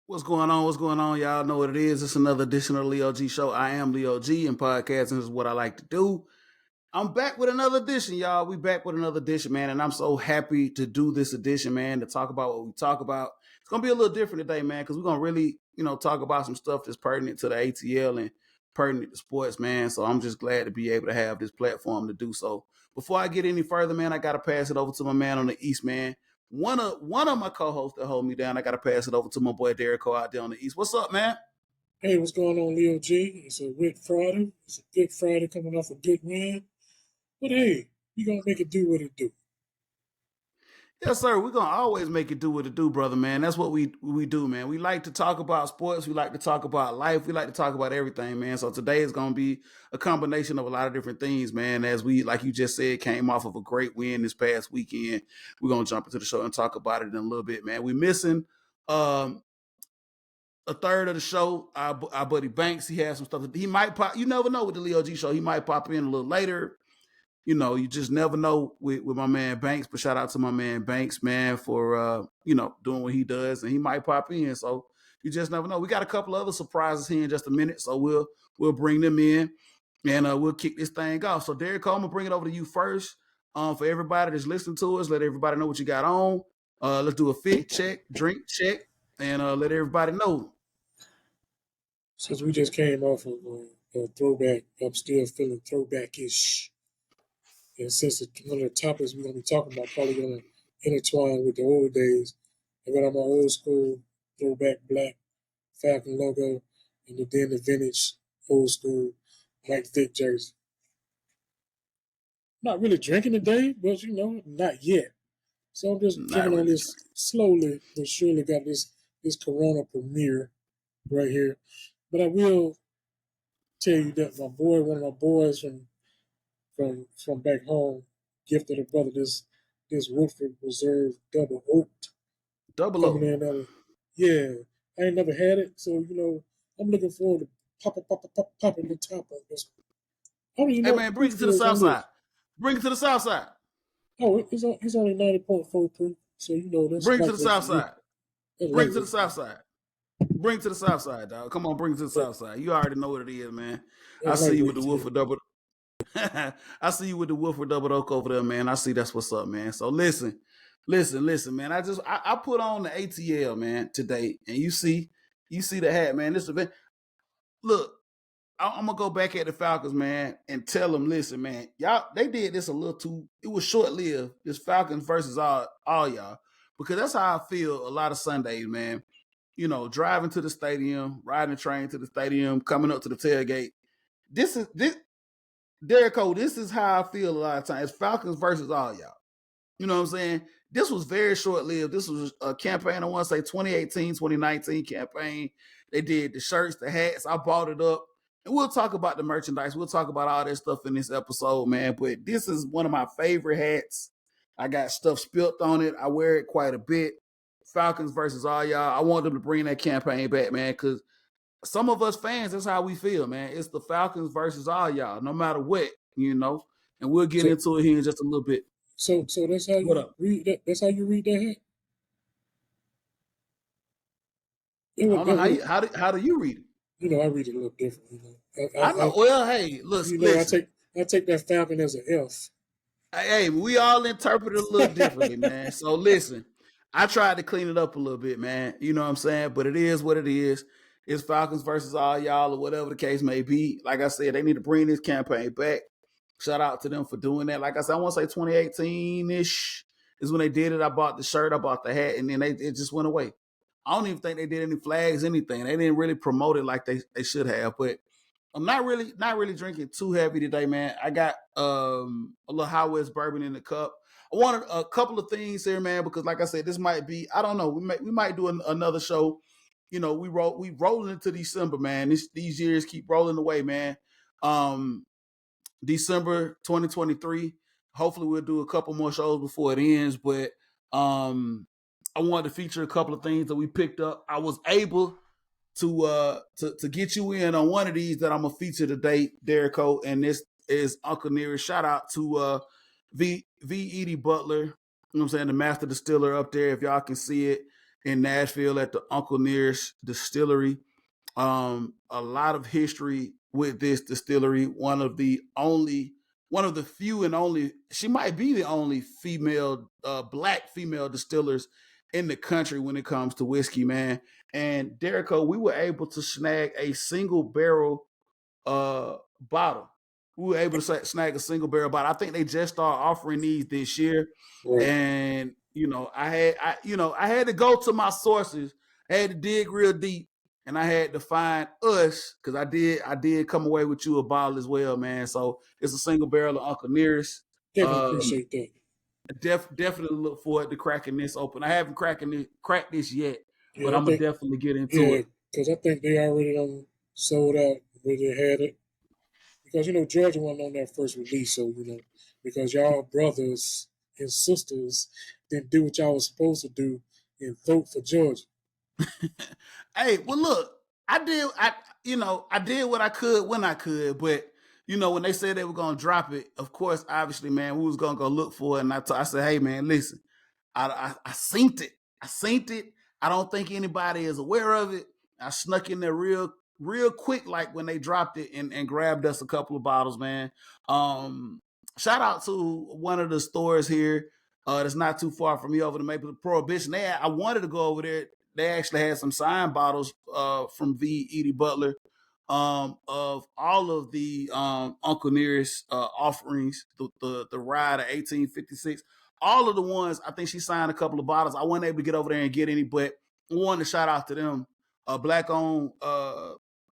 What's going on? What's going on? Y'all know what it is. It's another edition of the Leo G Show. I am Leo G, and podcasting is what I like to do. I'm back with another edition, y'all. We back with another edition, man, and I'm so happy to do this edition, man, to talk about what we talk about. It's going to be a little different today, man, because we're going to really, talk about some stuff that's pertinent to the ATL and pertinent to sports, man. So I'm just glad to be able to have this platform to do so. Before I get any further, man, I got to pass it over to my man on the East, man. One of my co-hosts that hold me down, I got to pass it over to my boy Derek out there on the East. What's up, man? Hey, what's going on, Leo G? It's a Red Friday. It's a good Friday coming off a good win. But hey, we going to make it do what it do. Yes, sir. We're going to always make it do what it do, brother, man. That's what we do, man. We like to talk about sports. We like to talk about life. We like to talk about everything, man. So today is going to be a combination of a lot of different things, man. As we, like you just said, came off of a great win this past weekend. We're going to jump into the show and talk about it in a little bit, man. We're missing a third of the show. Our buddy Banks, he has some stuff. He might pop. You never know with the Leo G Show. He might pop in a little later. You just never know with my man Banks, but shout out to my man Banks, man, for, doing what he does, and he might pop in. So you just never know. We got a couple other surprises here in just a minute, so we'll bring them in, and we'll kick this thing off. So Derek, I'm going to bring it over to you first. For everybody that's listening to us, let everybody know what you got on. Let's do a fit check, drink check, and let everybody know. Since we just came off of a throwback, I'm still feeling throwback-ish. And since one of the topics we're going to be talking about probably going to intertwine with the old days, I got on my old school throwback black Falcon logo and then the vintage old school Mike Vick jersey. Not really drinking today, but not yet. So I'm just drinking on this slowly but surely. Got this Corona Premier right here. But I will tell you that one of my boys from back home gifted a brother this Woodford Reserve double oaked. Double oak. Yeah. I ain't never had it, so I'm looking forward to popping the top on this one. Hey man, bring it to the south side. Bring it to the south side. Oh, it's only 90.4 proof, so that's. Bring it to the south side. Bring it to the south side. Bring it to the south side, dog. Come on, bring it to the south side. You already know what it is, man. I see you with the Woodford double. I see you with the Woodford double oak over there, man. I see that's what's up, man. So listen, man. I put on the ATL, man, today, and you see the hat, man. This event. Look, I'm gonna go back at the Falcons, man, and tell them, listen, man, y'all, they did this a little too. It was short lived. This Falcons versus all y'all, because that's how I feel a lot of Sundays, man. Driving to the stadium, riding the train to the stadium, coming up to the tailgate. This, Derek Cole, this is how I feel a lot of times. It's Falcons versus all y'all. You know what I'm saying? This was very short-lived. This was a campaign, I want to say 2018, 2019 campaign. They did the shirts, the hats. I bought it up. And we'll talk about the merchandise. We'll talk about all that stuff in this episode, man. But this is one of my favorite hats. I got stuff spilt on it. I wear it quite a bit. Falcons versus all y'all. I want them to bring that campaign back, man, because some of us fans, that's how we feel, man. It's the Falcons versus all y'all, no matter what, And we'll get into it here in just a little bit. So that's how you read that. That's how you read that hat. I don't know how do you read it? I read it a little differently. I know. Well, hey, listen. I take that Falcon as an F. Hey, we all interpret it a little differently, man. So listen, I tried to clean it up a little bit, man. You know what I'm saying? But it is what it is. It's Falcons versus all y'all or whatever the case may be. Like I said, they need to bring this campaign back. Shout out to them for doing that. Like I said, I want to say 2018-ish. is when they did it. I bought the shirt, I bought the hat, and then it just went away. I don't even think they did any flags, anything. They didn't really promote it like they should have. But I'm not really drinking too heavy today, man. I got a little High West bourbon in the cup. I wanted a couple of things here, man, because like I said, this might be, I don't know, we might do another show. You know, we rolling into December, man. These years keep rolling away, man. December 2023. Hopefully we'll do a couple more shows before it ends, but I wanted to feature a couple of things that we picked up. I was able to get you in on one of these that I'm gonna feature today, Derico, and this is Uncle Nearest. Shout out to V Edie Butler, you know what I'm saying, the master distiller up there. If y'all can see it in Nashville at the Uncle Nearest Distillery. A lot of history with this distillery. One of the few and only, she might be the only female, black female distillers in the country when it comes to whiskey, man. And Derico, we were able to snag a single barrel bottle. We were able to snag a single barrel bottle. I think they just started offering these this year. Right. And I had to go to my sources. I had to dig real deep. And I had to find us, because I did come away with you a bottle as well, man. So it's a single barrel of Uncle Nearest. Definitely appreciate that. Definitely look forward to cracking this open. I haven't cracked this yet, but I'm gonna definitely get into it. Because I think they already sold out where they had it. Because Georgia wasn't on that first release, so because y'all brothers and sisters didn't do what y'all was supposed to do and vote for Georgia. Hey, well, look, I did what I could when I could, but when they said they were gonna drop it, of course, obviously, man, we was gonna go look for it, and I said, hey, man, listen, I synced it. I synced it. I don't think anybody is aware of it. I snuck in there real quick, like when they dropped it, and grabbed us a couple of bottles, man. Shout out to one of the stores here that's not too far from me over the Maple Prohibition. I wanted to go over there. They actually had some signed bottles from V. Edie Butler of all of the Uncle Nearest offerings, the ride of 1856. All of the ones, I think she signed a couple of bottles. I wasn't able to get over there and get any, but I wanted to shout out to them. A black-owned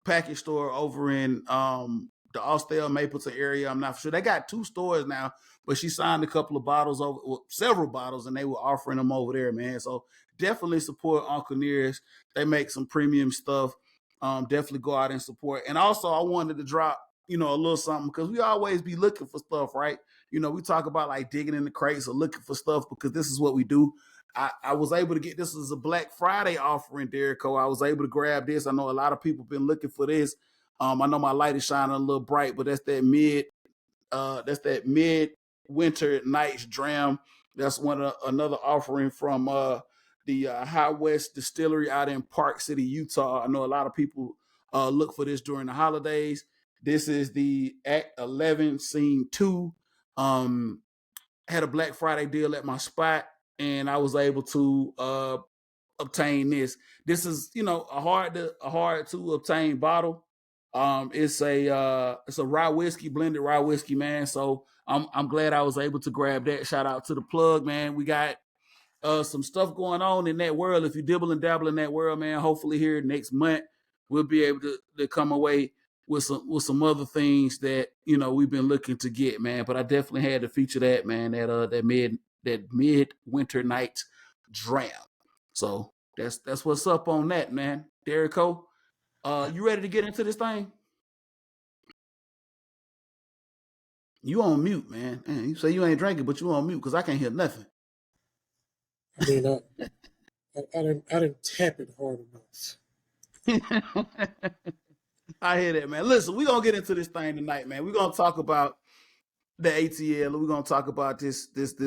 package store over in the Austell Mapleton area. I'm not sure. They got 2 stores now, but she signed a couple of bottles several bottles, and they were offering them over there, man. So definitely support Uncle Nearest. They make some premium stuff. Definitely go out and support. And also, I wanted to drop, a little something, because we always be looking for stuff, right? We talk about like digging in the crates or looking for stuff, because this is what we do. I was able to get this as a Black Friday offering, Derico. I was able to grab this. I know a lot of people been looking for this. I know my light is shining a little bright, but that's that mid winter nights dram. That's another offering from the High West Distillery out in Park City, Utah. I know a lot of people look for this during the holidays. This is the Act 11 Scene 2. Had a Black Friday deal at my spot, and I was able to obtain this. This is, a hard to obtain bottle. It's a rye whiskey, blended rye whiskey, man. So I'm glad I was able to grab that. Shout out to the plug, man. We got some stuff going on in that world. If you dibble and dabble in that world, man, hopefully here next month we'll be able to come away with some other things that we've been looking to get, man. But I definitely had to feature that, man. That mid winter night dram. So that's what's up on that, man. Derico, you ready to get into this thing? You on mute, man. You say you ain't drinking, but you on mute because I can't hear nothing. I mean, I didn't tap it hard enough. I hear that, man. Listen, we're going to get into this thing tonight, man. We're going to talk about the ATL. We're going to talk about this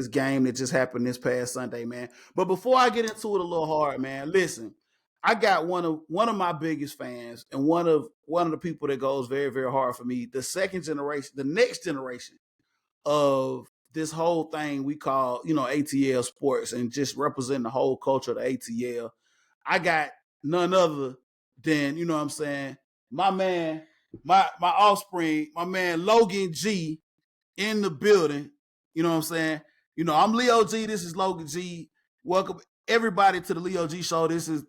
game that just happened this past Sunday, man. But before I get into it a little hard, man, listen, I got one of my biggest fans, and one of the people that goes very, very hard for me, the next generation of this whole thing we call, ATL sports, and just representing the whole culture of the ATL. I got none other than, what I'm saying, my man, my offspring, my man Logan G in the building. You know what I'm saying? I'm Leo G. This is Logan G. Welcome everybody to the Leo G Show. This is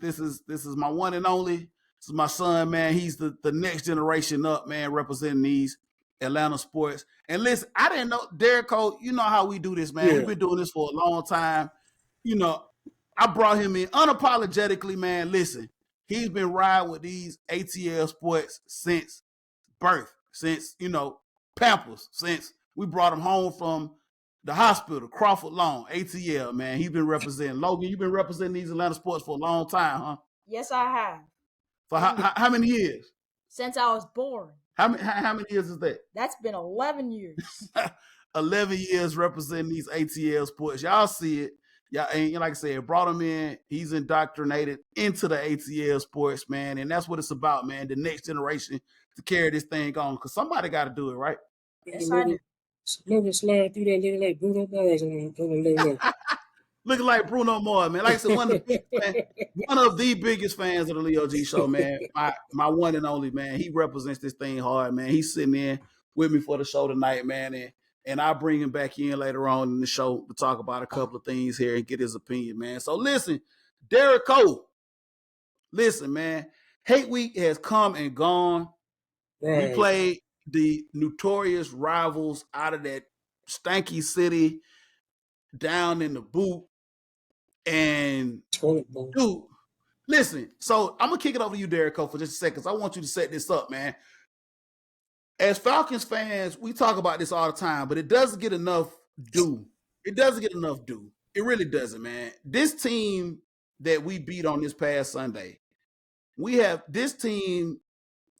my one and only. This is my son, man. He's the next generation up, man, representing these Atlanta sports. And listen, I didn't know, Derek Cole, you know how we do this, man. Yeah. We've been doing this for a long time. I brought him in unapologetically, man. Listen, he's been riding with these ATL sports since birth, since, Pampers, since we brought him home from the hospital, Crawford Long, ATL, man. He's been representing. Logan, you've been representing these Atlanta sports for a long time, huh? Yes, I have. For how many years? Since I was born. How many years is that? That's been 11 years. 11 years representing these ATL sports. Y'all see it. Yeah, and like I said, brought him in. He's indoctrinated into the ATL sports, man. And that's what it's about, man. The next generation to carry this thing on. Because somebody got to do it, right? Yes, I do. Logan slide through that looking like Bruno Mars on the low. Looking like Bruno Mars, man. Like I said, one of the biggest fans of the Leo G Show, man. My one and only, man. He represents this thing hard, man. He's sitting in with me for the show tonight, man. And I'll bring him back in later on in the show to talk about a couple of things here and get his opinion, man. So listen, Derek Cole. Listen, man. Hate Week has come and gone. Right. We played the notorious rivals out of that stanky city down in the boot. And dude, listen. So I'm gonna kick it over to you, Derek Cole, for just a second. Cause I want you to set this up, man. As Falcons fans, we talk about this all the time, but it doesn't get enough due. It doesn't get enough due. It really doesn't, man. This team that we beat on this past Sunday, this team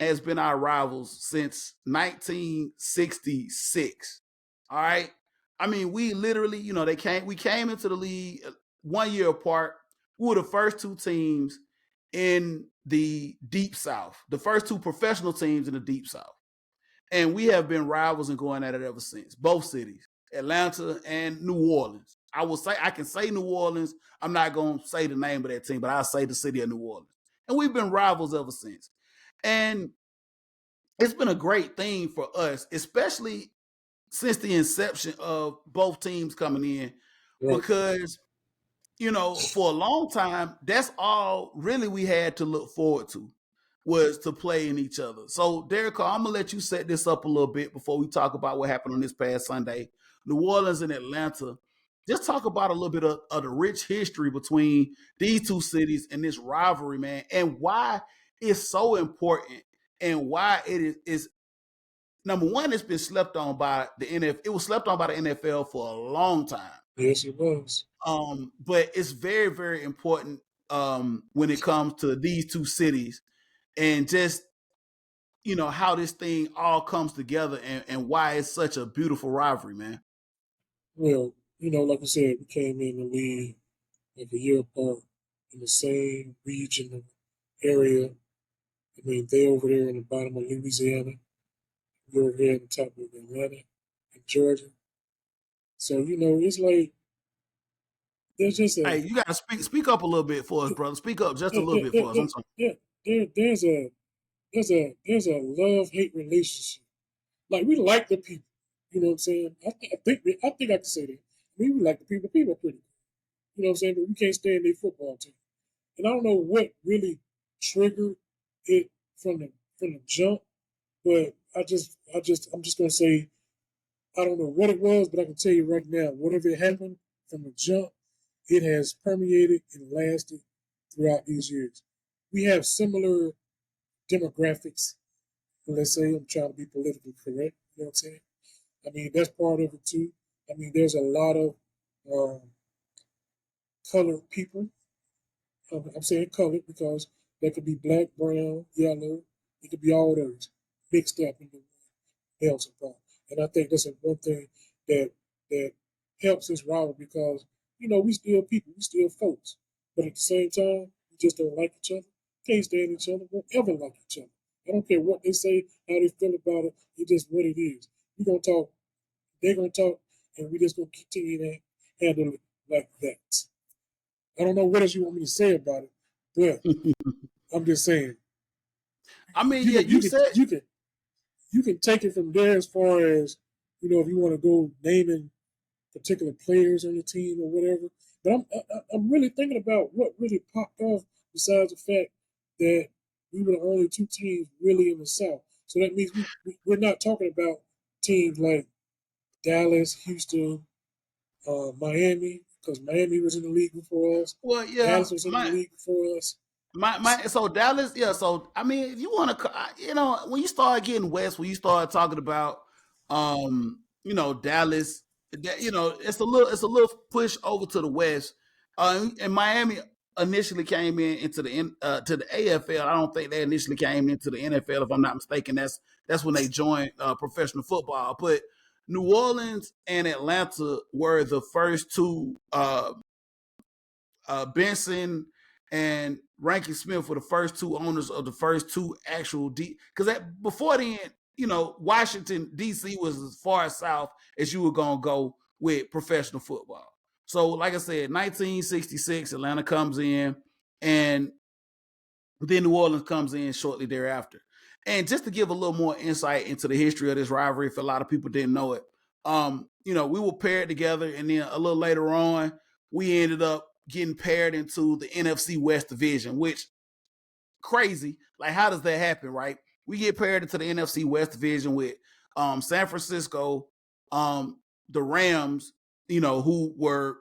has been our rivals since 1966. All right. I mean, we literally, we came into the league 1 year apart. We were the first two teams in the Deep South, the first two professional teams in the Deep South. And we have been rivals and going at it ever since. Both cities, Atlanta and New Orleans. I can say New Orleans. I'm not going to say the name of that team, but I'll say the city of New Orleans. And we've been rivals ever since. And it's been a great thing for us, especially since the inception of both teams coming in, because, for a long time, that's all really we had to look forward to was to playing each other. So, Derek, I'm going to let you set this up a little bit before we talk about what happened on this past Sunday. New Orleans and Atlanta. Just talk about a little bit of the rich history between these two cities and this rivalry, man, and why it's so important and why it is number one, it's been slept on by the NFL. It was slept on by the NFL for a long time. Yes, it was. But it's very, very important when it comes to these two cities and just, how this thing all comes together and why it's such a beautiful rivalry, man. Well, like I said, we came in the league like a year apart in the same regional area. I mean, they over there in the bottom of Louisiana. We're over here at the top of Atlanta and Georgia. So, it's like there's just hey, you gotta speak up a little bit for us, brother. Speak up just a little bit for us. I'm sorry. There's a love-hate relationship. Like, we like the people. You know what I'm saying? I think I can say that. We like the people. People are pretty good. You know what I'm saying? But we can't stand their football team. And I don't know what really triggered it from the jump, but I'm just gonna say I don't know what it was, but I can tell you right now, whatever happened from the jump, it has permeated and lasted throughout these years. We have similar demographics. Let's say I'm trying to be politically correct. You know what I'm saying? I mean, that's part of it too. I mean, there's a lot of colored people. I'm saying colored because they could be black, brown, yellow. It could be all those mixed up in the Nelson part. And I think that's one thing that helps us rival because, we still people, we still folks. But at the same time, we just don't like each other, can't stand each other, won't ever like each other. I don't care what they say, how they feel about it, it's just what it is. We're going to talk, they're going to talk, and we just going to continue to handle it like that. I don't know what else you want me to say about it, but I'm just saying. I mean, you can take it from there as far as, if you want to go naming particular players on the team or whatever. But I'm really thinking about what really popped off besides the fact that we were the only two teams really in the South. So that means we're not talking about teams like Dallas, Houston, Miami, because Miami was in the league before us. Well, yeah, Dallas was in the league before us. So Dallas, yeah. So I mean, if you want to, when you start getting west, when you start talking about, Dallas, it's a little push over to the west. And Miami initially came into to the AFL. I don't think they initially came into the NFL, if I'm not mistaken. That's when they joined professional football. But New Orleans and Atlanta were the first two. Benson and Rankin Smith were the first two owners of the first two actual because before then, Washington D.C. was as far south as you were gonna go with professional football. So, like I said, 1966, Atlanta comes in, and then New Orleans comes in shortly thereafter. And just to give a little more insight into the history of this rivalry, if a lot of people didn't know it, we were paired together, and then a little later on, we ended up getting paired into the NFC West division, which crazy. Like, how does that happen, right? We get paired into the NFC West division with San Francisco, the Rams, who were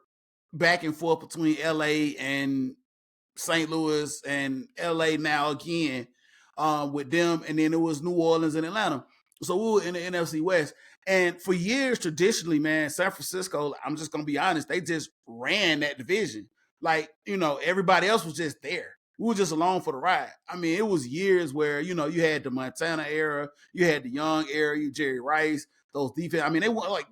back and forth between LA and St. Louis and LA now again with them. And then it was New Orleans and Atlanta. So we were in the NFC West. And for years, traditionally, man, San Francisco, I'm just going to be honest, they just ran that division. Like, everybody else was just there. We were just along for the ride. I mean, it was years where, you had the Montana era, you had the Young era, Jerry Rice, those defense. I mean, they won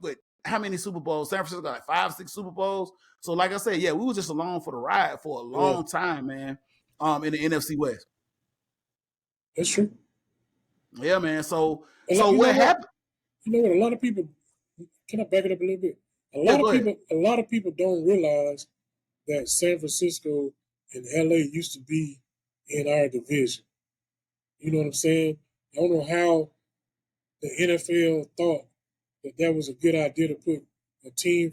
how many Super Bowls? San Francisco got like 5, 6 Super Bowls. So, like I said, yeah, we were just along for the ride for a long time, man. In the NFC West. That's true. Yeah, man. So what happened? You know what? A lot of people. Can I back it up a little bit? A lot of people don't realize that San Francisco and LA used to be in our division. You know what I'm saying? I don't know how the NFL thought that was a good idea to put two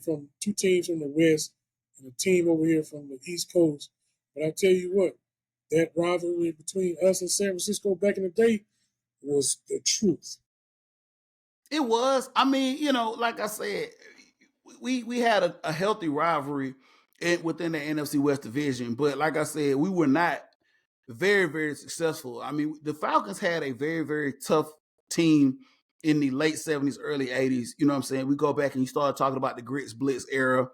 teams from the West and a team over here from the East Coast. But I tell you what, that rivalry between us and San Francisco back in the day was the truth. It was. I mean, like I said, we had a healthy rivalry within the NFC West division, but like I said, we were not very, very successful. I mean, the Falcons had a very, very tough team in the late 70s, early 80s. You know what I'm saying? We go back and you start talking about the Grits Blitz era.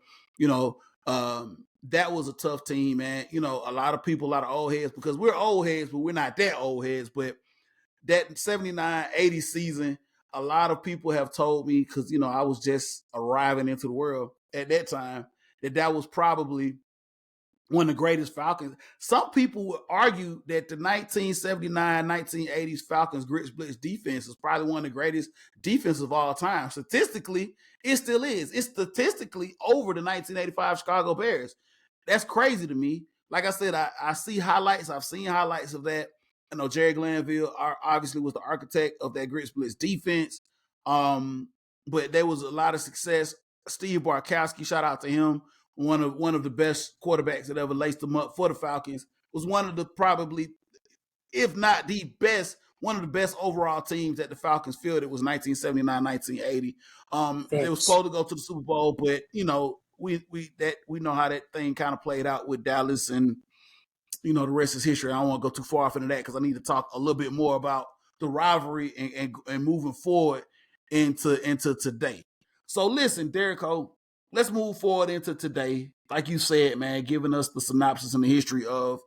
That was a tough team, man. A lot of people, a lot of old heads, because we're old heads, but we're not that old heads. But that 79, 80 season, a lot of people have told me, because, I was just arriving into the world at that time, that was probably one of the greatest Falcons. Some people would argue that the 1979, 1980s Falcons Grits Blitz defense is probably one of the greatest defenses of all time. Statistically, it still is. It's statistically over the 1985 Chicago Bears. That's crazy to me. Like I said, I see highlights. I've seen highlights of that. I know Jerry Glanville obviously was the architect of that Grits Blitz defense. But there was a lot of success. Steve Barkowski, shout out to him, one of the best quarterbacks that ever laced them up for the Falcons, was one of the probably, if not the best, one of the best overall teams that the Falcons fielded. It was 1979, 1980. They were supposed to go to the Super Bowl, but we know how that thing kind of played out with Dallas, and the rest is history. I don't want to go too far off into that because I need to talk a little bit more about the rivalry and moving forward into today. So listen, Derek O, let's move forward into today. Like you said, man, giving us the synopsis and the history of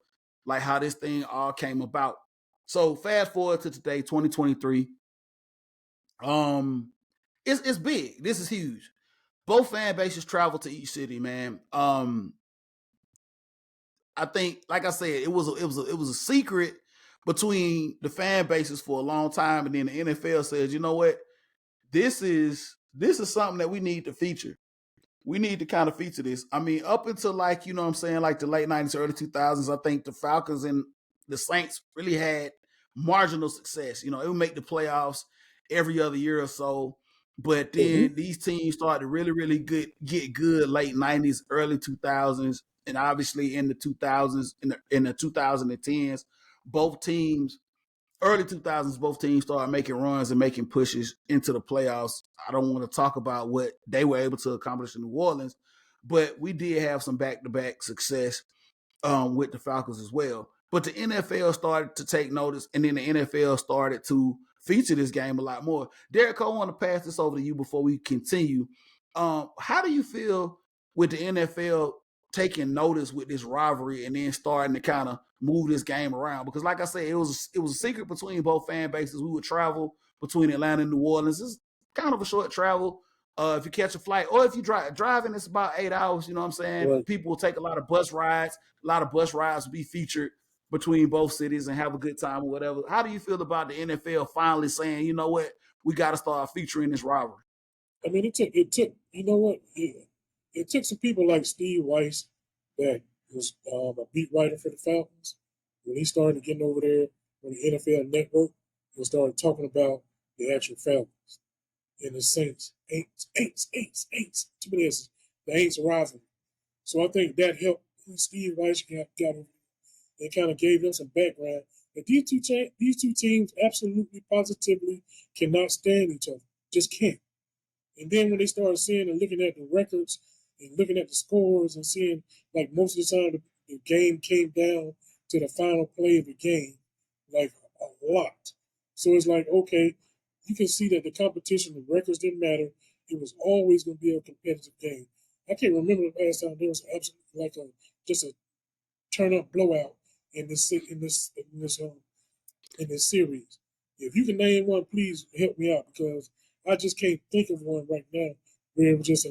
like how this thing all came about. So fast forward to today, 2023. It's big. This is huge. Both fan bases travel to each city, man. I think, like I said, it was a secret between the fan bases for a long time, and then the NFL says, you know what, this is something that we need to feature. We need to kind of feature this. I mean, up until like the late 90s, early 2000s, I think the Falcons and the Saints really had marginal success. It would make the playoffs every other year or so. But then these teams started to really get good late 90s, early 2000s, and obviously in the 2000s, in the 2010s, both teams, early 2000s, both teams started making runs and making pushes into the playoffs. I don't want to talk about what they were able to accomplish in New Orleans, but we did have some back-to-back success with the Falcons as well. But the NFL started to take notice, and then the NFL started to feature this game a lot more. Derek, I want to pass this over to you before we continue. How do you feel with the NFL taking notice with this rivalry and then starting to kind of move this game around? Because, like I said, it was a secret between both fan bases. We would travel between Atlanta and New Orleans. It's kind of a short travel. If you catch a flight, or if you driving, it's about 8 hours. You know what I'm saying? Right. People will take a lot of bus rides. A lot of bus rides will be featured between both cities and have a good time or whatever. How do you feel about the NFL finally saying, you know what, we got to start featuring this rivalry? I mean, it took, you know what? It took some people like Steve Weiss, that was a beat writer for the Falcons, when he started getting over there on the NFL Network and started talking about the actual Falcons and the Saints. aInts. Too many S's. The aInts rivalry. So I think that helped Steve Weiss got him and kind of gave him some background. But these two teams absolutely, positively cannot stand each other. Just can't. And then when they started seeing and looking at the records and looking at the scores and seeing, like, most of the time the game came down to the final play of the game, like, a lot. So it's like, okay, you can see that the competition, the records didn't matter. It was always going to be a competitive game. I can't remember the last time there was absolutely like just a turn-up blowout in this series. If you can name one, please help me out, because I just can't think of one right now where it was just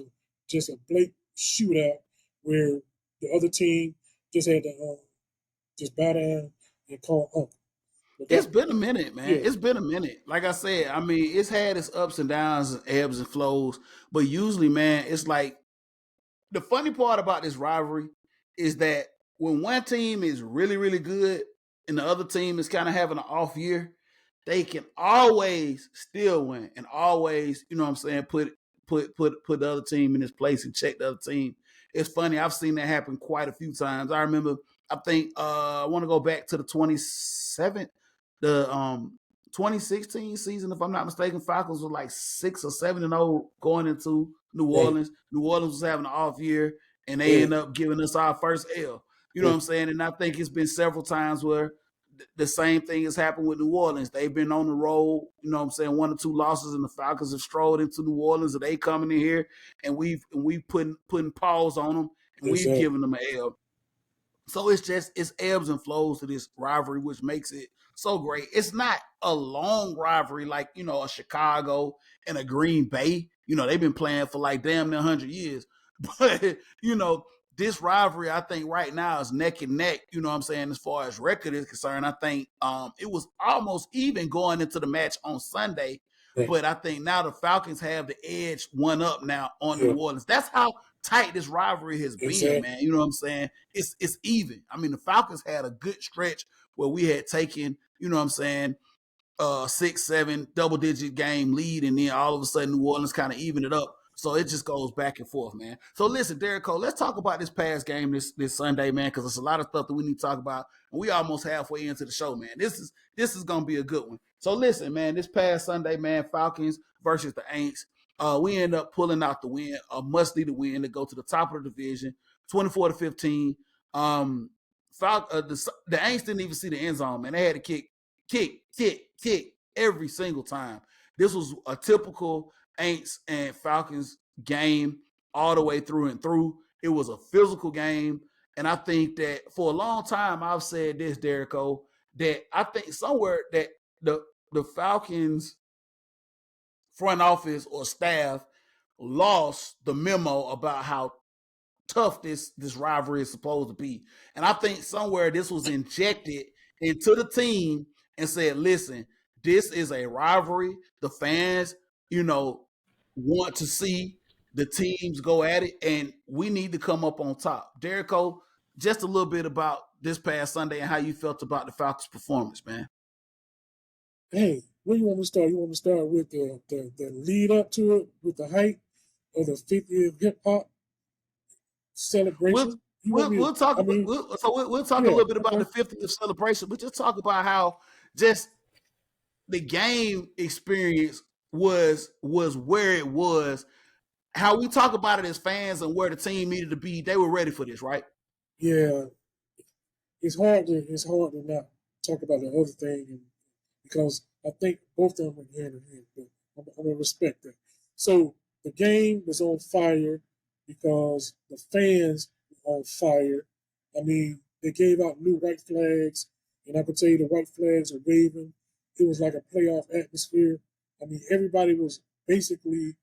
a blatant shootout where the other team just had to just bow down and call uncle. It's been a minute, man. Yeah. It's been a minute. Like I said, I mean, it's had its ups and downs, and ebbs and flows. But usually, man, it's like the funny part about this rivalry is that when one team is really good and the other team is kind of having an off year, they can always still win and always, you know what I'm saying, put the other team in its place and check the other team. It's funny. I've seen that happen quite a few times. I remember, I think I want to go back to the 2016 season, if I'm not mistaken. Falcons were like 6 or 7-0 going into New Orleans. New Orleans was having an off year, and they end up giving us our first L. You know what I'm saying? And I think it's been several times where the same thing has happened with New Orleans. They've been on the road, you know what I'm saying, 1 or 2 losses, and the Falcons have strolled into New Orleans, and they coming in here, and we've putting paws on them, and we've given them an L. So it's ebbs and flows to this rivalry, which makes it so great. It's not a long rivalry like, you know, a Chicago and a Green Bay. You know, they've been playing for like damn near 100 years. But, you know, this rivalry, I think right now is neck and neck, you know what I'm saying, as far as record is concerned. I think it was almost even going into the match on Sunday. But I think now the Falcons have the edge 1 up now on New Orleans. That's how tight this rivalry has been, man. You know what I'm saying? It's even. I mean, the Falcons had a good stretch where we had taken, you know what I'm saying, 6-7 double-digit game lead, and then all of a sudden New Orleans kind of evened it up. So it just goes back and forth, man. So listen, Derek Cole, let's talk about this past game this Sunday, man, because there's a lot of stuff that we need to talk about. And we almost halfway into the show, man. This is gonna be a good one. So listen, man, this past Sunday, man, Falcons versus the aInts. We end up pulling out the win, a must-needed win to go to the top of the division, 24-15. The aInts didn't even see the end zone, man. They had to kick every single time. This was a typical aInts and Falcons game all the way through and through. It was a physical game. And I think that for a long time, I've said this, Derek O, that I think somewhere that the Falcons front office or staff lost the memo about how tough this rivalry is supposed to be. And I think somewhere this was injected into the team and said, listen, this is a rivalry. The fans, you know, want to see the teams go at it, and we need to come up on top. Derek O, just a little bit about this past Sunday and how you felt about the Falcons' performance, man. Hey, Where you want me to start? You want me to start with the lead up to it, with the hype of the 50th hip hop We'll celebration? You want we'll, me to? we'll talk I about mean, we'll talk a yeah, little bit about the okay, 50th celebration, but just talk about how just the game experience was where it was. How we talk about it as fans and where the team needed to be. They were ready for this, right? yeah. It's hard to not talk about the other thing, and because I think both of them went hand in hand. But I'm gonna respect that. So the game was on fire because the fans were on fire. I mean, they gave out new white flags, and I can tell you the white flags are waving. It was like a playoff atmosphere. I mean, everybody was basically,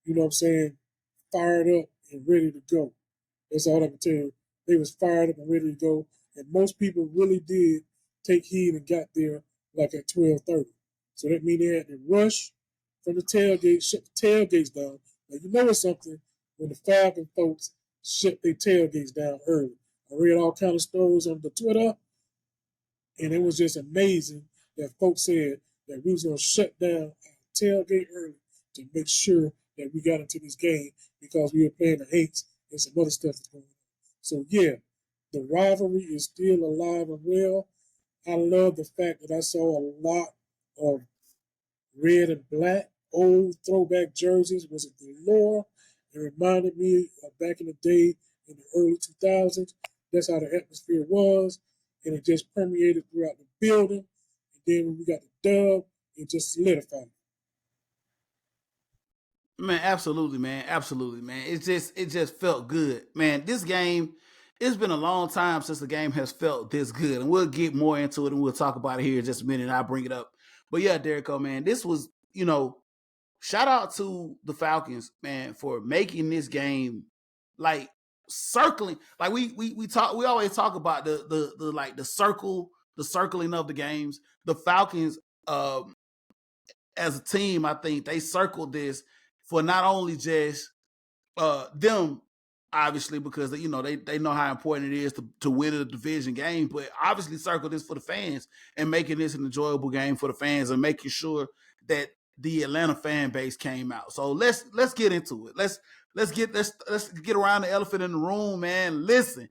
you know what I'm saying, fired up and ready to go. That's all I can tell you. They was fired up and ready to go. And most people really did take heed and got there like at 12:30. So that means they had to rush from the tailgate, shut the tailgates down. Now you know it's something when the Falcon folks shut their tailgates down early. I read all kind of stories on the Twitter, and it was just amazing that folks said that we was gonna shut down our tailgate early to make sure that we got into this game because we were playing the aInts and some other stuff that's going on. So yeah, the rivalry is still alive and well. I love the fact that I saw a lot of red and black old throwback jerseys. Was it galore? It reminded me of back in the day in the early 2000s. That's how the atmosphere was, and it just permeated throughout the building. And then when we got the dub, it just solidified. Man, absolutely, man. Absolutely, man. It just felt good. Man, this game, it's been a long time since the game has felt this good. And we'll get more into it and we'll talk about it here in just a minute and I'll bring it up. But yeah, Derrico, man, this was, shout out to the Falcons, man, for making this game like circling. Like we always talk about the like the circling of the games. The Falcons as a team, I think they circled this for not only just them, obviously, because they know how important it is to win a division game, but obviously circle this for the fans and making this an enjoyable game for the fans and making sure that the Atlanta fan base came out. So let's get into it. Let's get around the elephant in the room, man. Listen,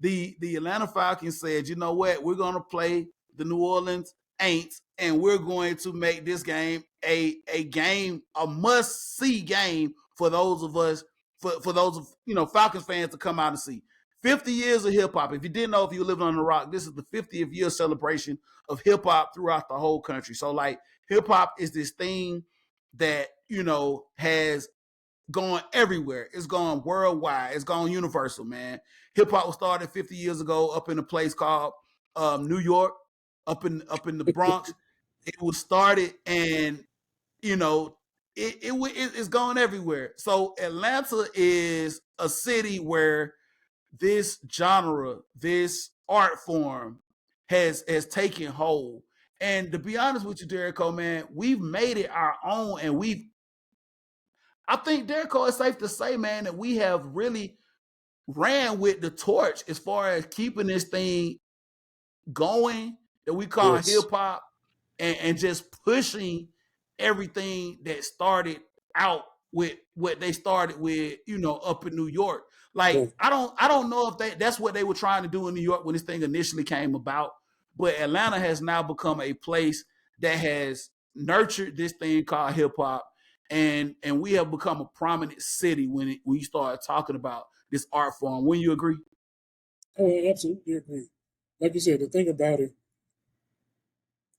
the Atlanta Falcons said, you know what, we're gonna play the New Orleans aInts, and we're going to make this game a must see game for those of us for those Falcons fans to come out and see. 50 years of hip hop. If you didn't know, if you were living on the rock, this is the 50th year celebration of hip hop throughout the whole country. So like hip hop is this thing that has gone everywhere. It's gone worldwide. It's gone universal, man. Hip hop was started 50 years ago up in a place called New York, up in the Bronx. It was started, and it's gone everywhere. So Atlanta is a city where this genre, this art form has taken hold. And to be honest with you, Derrico, man, we've made it our own, and I think, Derrico, it's safe to say, man, that we have really ran with the torch as far as keeping this thing going that we call Yes. hip hop, and just pushing everything that started out with what they started with, up in New York. Like Right. I don't know if that's what they were trying to do in New York when this thing initially came about, but Atlanta has now become a place that has nurtured this thing called hip hop, and we have become a prominent city when you start talking about this art form. When you agree? Oh, I absolutely agree. Like you said, the thing about it,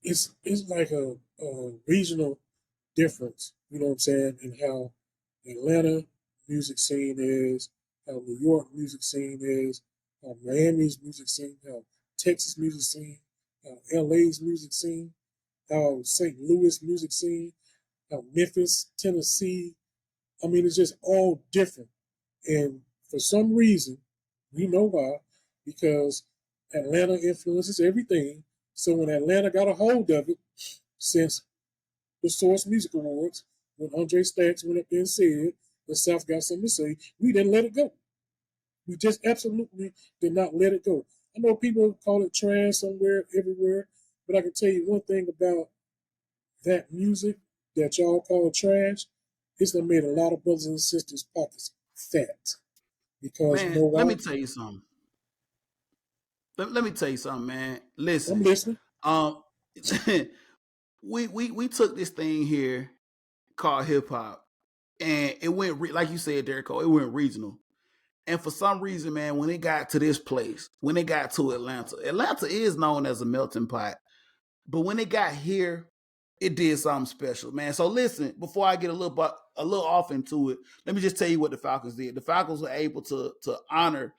it's like a regional difference. You know what I'm saying? And how Atlanta music scene is, how New York music scene is, how Miami's music scene, how Texas music scene, how LA's music scene, how St. Louis music scene, how Memphis, Tennessee. I mean, it's just all different. And for some reason, we know why, because Atlanta influences everything. So when Atlanta got a hold of it, since the Source Music Awards, when Andre Stacks went up there and said the South got something to say, we didn't let it go. We just absolutely did not let it go. I know people call it trash somewhere, everywhere, but I can tell you one thing about that music that y'all call trash, it's done made a lot of brothers and sisters' pockets fat. Because Man, you know why? let me tell you something. Let me tell you something, man. Listen. I'm listening. We took this thing here called hip hop, and it went like you said, Derek Cole, it went regional. And for some reason, man, when it got to this place, when it got to Atlanta, Atlanta is known as a melting pot. But when it got here, it did something special, man. So listen, before I get a little off into it, let me just tell you what the Falcons did. The Falcons were able to honor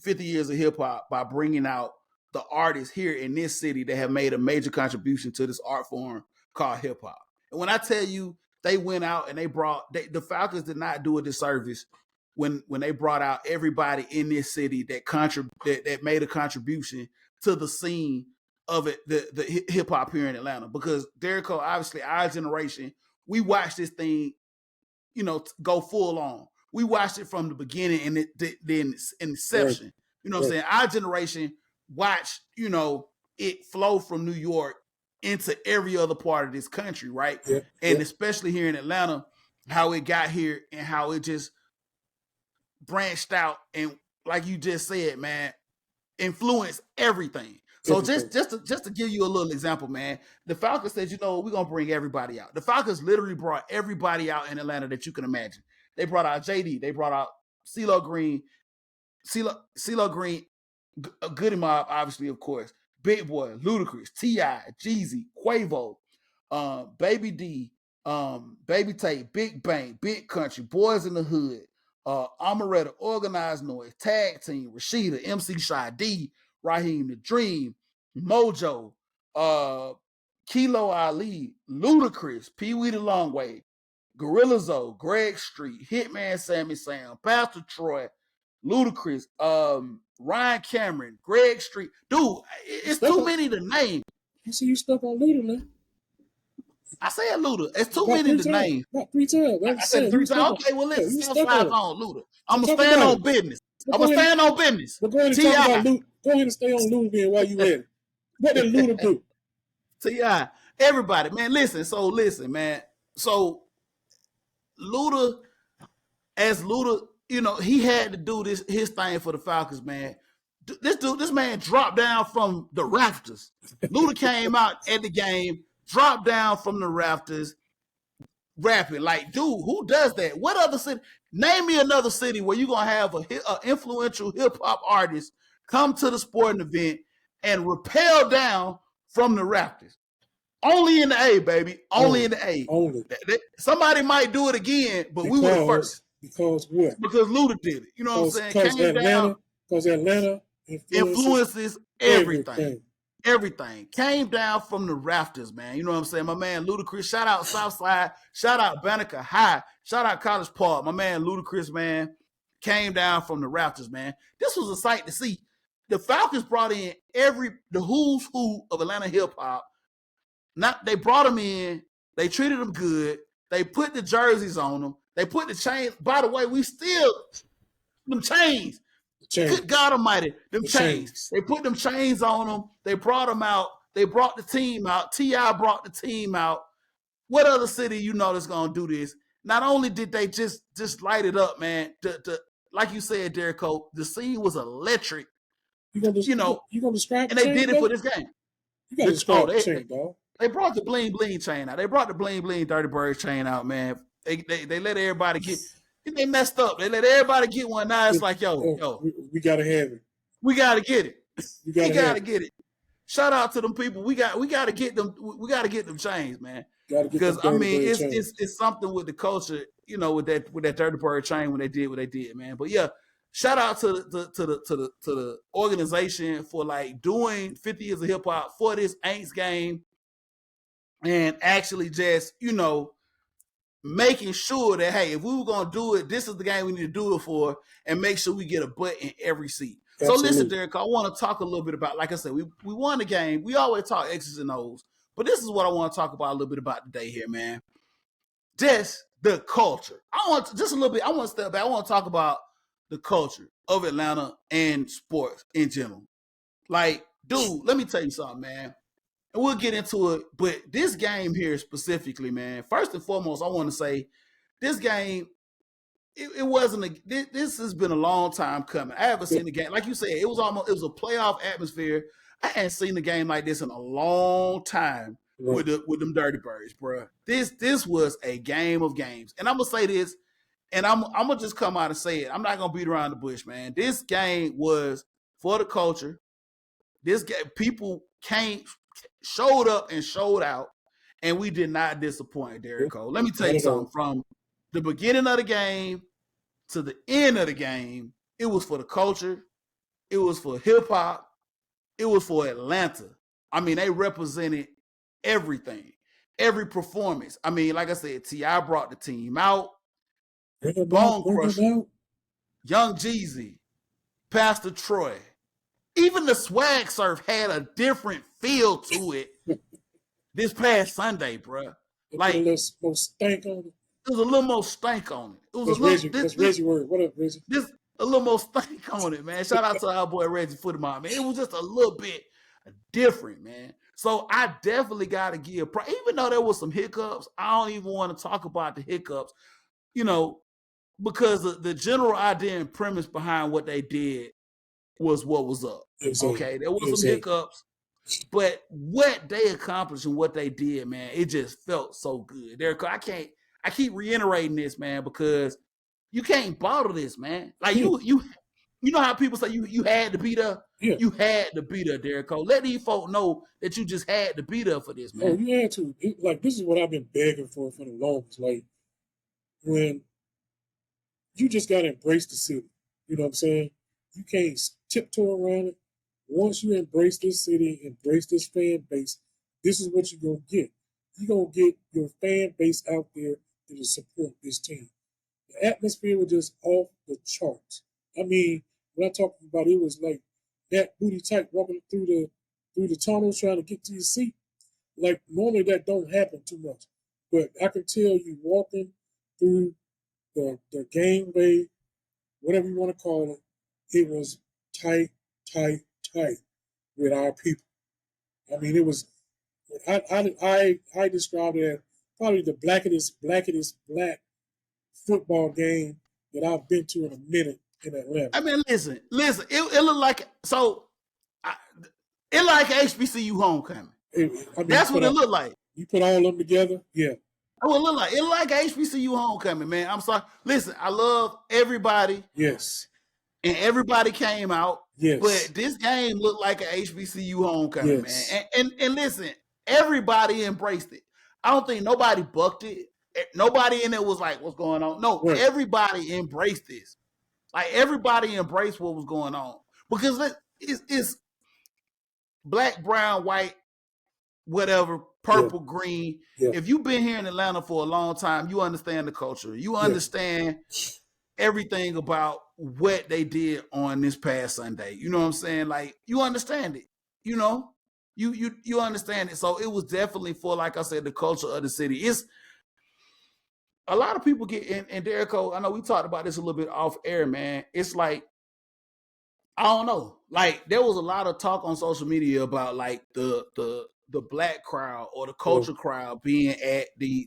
50 years of hip hop by bringing out the artists here in this city that have made a major contribution to this art form called hip hop. And when I tell you they went out and the Falcons did not do a disservice when they brought out everybody in this city that made a contribution to the scene of it, the hip hop here in Atlanta. Because Derek Cole, obviously, our generation, we watched this thing, go full on. We watched it from the beginning and the inception. Right. You know what I'm saying? Our generation watched, it flow from New York into every other part of this country, right? Yeah. And especially here in Atlanta, how it got here and how it just branched out and, like you just said, man, influenced everything. So just to give you a little example, man, the Falcons said, we're going to bring everybody out. The Falcons literally brought everybody out in Atlanta that you can imagine. They brought out JD. They brought out CeeLo Green, Goody Mob, obviously, of course, Big Boy, Ludacris, T.I., Jeezy, Quavo, Baby D, Baby Tate, Big Bang, Big Country, Boys in the Hood, Amaretta, Organized Noise, Tag Team, Rashida, MC Shy D, Raheem the Dream, Mojo, Kilo Ali, Ludacris, Pee Wee the Long Way, Gorilla Zoe, Greg Street, Hitman Sammy Sam, Pastor Troy, Ludacris, Ryan Cameron, Greg Street. Dude, it's too many to name. You see you stuck on Luda, man. I said Luda. It's too many to name. About 3 times. I said 3 times. Okay, well, listen. Southside's on Luda. I'm going to stand on business. I'm going to stand on business. But go ahead and talk about Luda. Go ahead and stay on Luda then while you at it. What did Luda do? T.I., everybody, man, listen, man. So, Luda, he had to do his thing for the Falcons, man. This man dropped down from the rafters. Luda came out at the game, dropped down from the rafters, rapping. Like, dude, who does that? What other city? Name me another city where you're going to have an influential hip-hop artist come to the sporting event and rappel down from the rafters. Only in the A, baby. Only in the A. Only. Somebody might do it again, but we were the first. Because what? Because Luda did it. You know what I'm saying? Because Atlanta influences everything. Everything. Came down from the rafters, man. You know what I'm saying? My man Ludacris. Shout out Southside. Shout out Banneker High. Shout out College Park. My man Ludacris, man, came down from the rafters, man. This was a sight to see. The Falcons brought in the who's who of Atlanta hip hop. They brought them in. They treated them good. They put the jerseys on them. They put the chains. By the way, them chains. Good God Almighty, them chains. They put them chains on them. They brought them out. They brought the team out. T.I. brought the team out. What other city that's going to do this? Not only did they just light it up, man, like you said, Derek Cole, the scene was electric. You gonna describe and they did it for this game. You got to describe the chain, dog. They brought the bling bling chain out. They brought the bling bling Dirty Birds chain out, man. They let everybody get. They messed up. They let everybody get one. Now it's like, yo, we gotta have it. We gotta get it. We gotta get it. Shout out to them people. We gotta get them. We gotta get them chains, man. Because I mean, it's something with the culture, with that Dirty Bird chain when they did what they did, man. But yeah, shout out to the organization for like doing 50 years of hip hop for this aInts game, and actually just making sure that, hey, if we were going to do it, this is the game we need to do it for, and make sure we get a butt in every seat. Absolutely. So listen, Derek, I want to talk a little bit about, like I said, we won the game. We always talk X's and O's, but this is what I want to talk about a little bit about today here, man. Just the culture. I want to step back. I want to talk about the culture of Atlanta and sports in general. Like, dude, let me tell you something, man. and we'll get into it. But this game here specifically, man, first and foremost, I want to say this game, it wasn't this has been a long time coming. I haven't seen the game. Like you said, it was a playoff atmosphere. I hadn't seen the game like this in a long time with them Dirty Birds, bro. This was a game of games. And I'm gonna say this, and I'm gonna just come out and say it. I'm not gonna beat around the bush, man. This game was for the culture. This game, people showed up and showed out, and we did not disappoint, Derek Cole. Let me tell you something. From the beginning of the game to the end of the game, it was for the culture. It was for hip hop. It was for Atlanta. I mean, they represented everything, every performance. I mean, like I said, T.I. brought the team out. Bone Crusher, Young Jeezy, Pastor Troy. Even the Swag Surf had a different feel to it this past Sunday, bro. Like, a little more stank on it. It was a little more stank on it. It was Reggie word. What up, Reggie? A little more stank on it, man. Shout out to our boy Reggie Footermont, man. It was just a little bit different, man. So I definitely got to give, even though there was some hiccups, I don't even want to talk about the hiccups, because the general idea and premise behind what they did was what was up. Exactly. Okay, there was some hiccups, but what they accomplished and what they did, man, it just felt so good. I keep reiterating this, man, because you can't bottle this, man. Like you know how people say you had to be there? Yeah. You had to be there, Derek Cole. Let these folk know that you just had to be there for this, man. Oh, you had to. This is what I've been begging for the longest. Like, when you just got to embrace the city. You know what I'm saying? You can't tiptoe around it. Once you embrace this city, embrace this fan base, this is what you're going to get. You're going to get your fan base out there to support this team. The atmosphere was just off the charts. I mean, when I talk about it, was like that booty tight walking through the tunnels trying to get to your seat. Like, normally that don't happen too much. But I can tell you walking through the gameway, whatever you want to call it, it was tight with our people. I mean, it was. I described it as probably the blackest black football game that I've been to in a minute in Atlanta. I mean, listen. It looked like it like HBCU homecoming. That's what it looked like. You put all of them together, yeah. Oh, it looked like HBCU homecoming, man. I'm sorry. Listen, I love everybody. Yes. And everybody came out. Yes. But this game looked like an HBCU homecoming, man. And listen, everybody embraced it. I don't think nobody bucked it. Nobody in there was like, what's going on? No, Everybody embraced this. Like, everybody embraced what was going on. Because it's black, brown, white, whatever, purple, green. Yeah. If you've been here in Atlanta for a long time, you understand the culture. You understand everything about what they did on this past Sunday. You know what I'm saying? Like, you understand it. You know? You understand it. So it was definitely for, like I said, the culture of the city. It's a lot of people get in, and Derek Cole, I know we talked about this a little bit off air, man. It's like, I don't know. Like, there was a lot of talk on social media about like the black crowd or the culture crowd being at the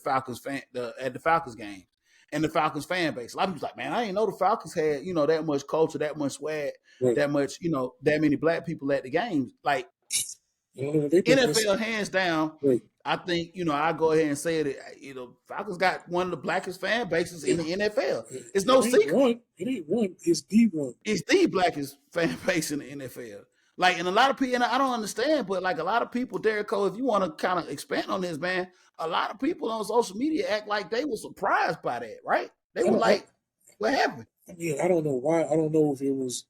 Falcons at the Falcons game and the Falcons fan base. A lot of people like, man, I didn't know the Falcons had, that much culture, that much swag, that much, that many black people at the games. Like, NFL hands down. I think, I go ahead and say it. Falcons got one of the blackest fan bases in the NFL. It's no secret. It ain't one. It's the one. It's the blackest fan base in the NFL. Like, and a lot of people, and I don't understand, but like a lot of people, Derek Cole, if you want to kind of expand on this, man, a lot of people on social media act like they were surprised by that, right? They were like, what happened? I mean, I don't know why. I don't know if it was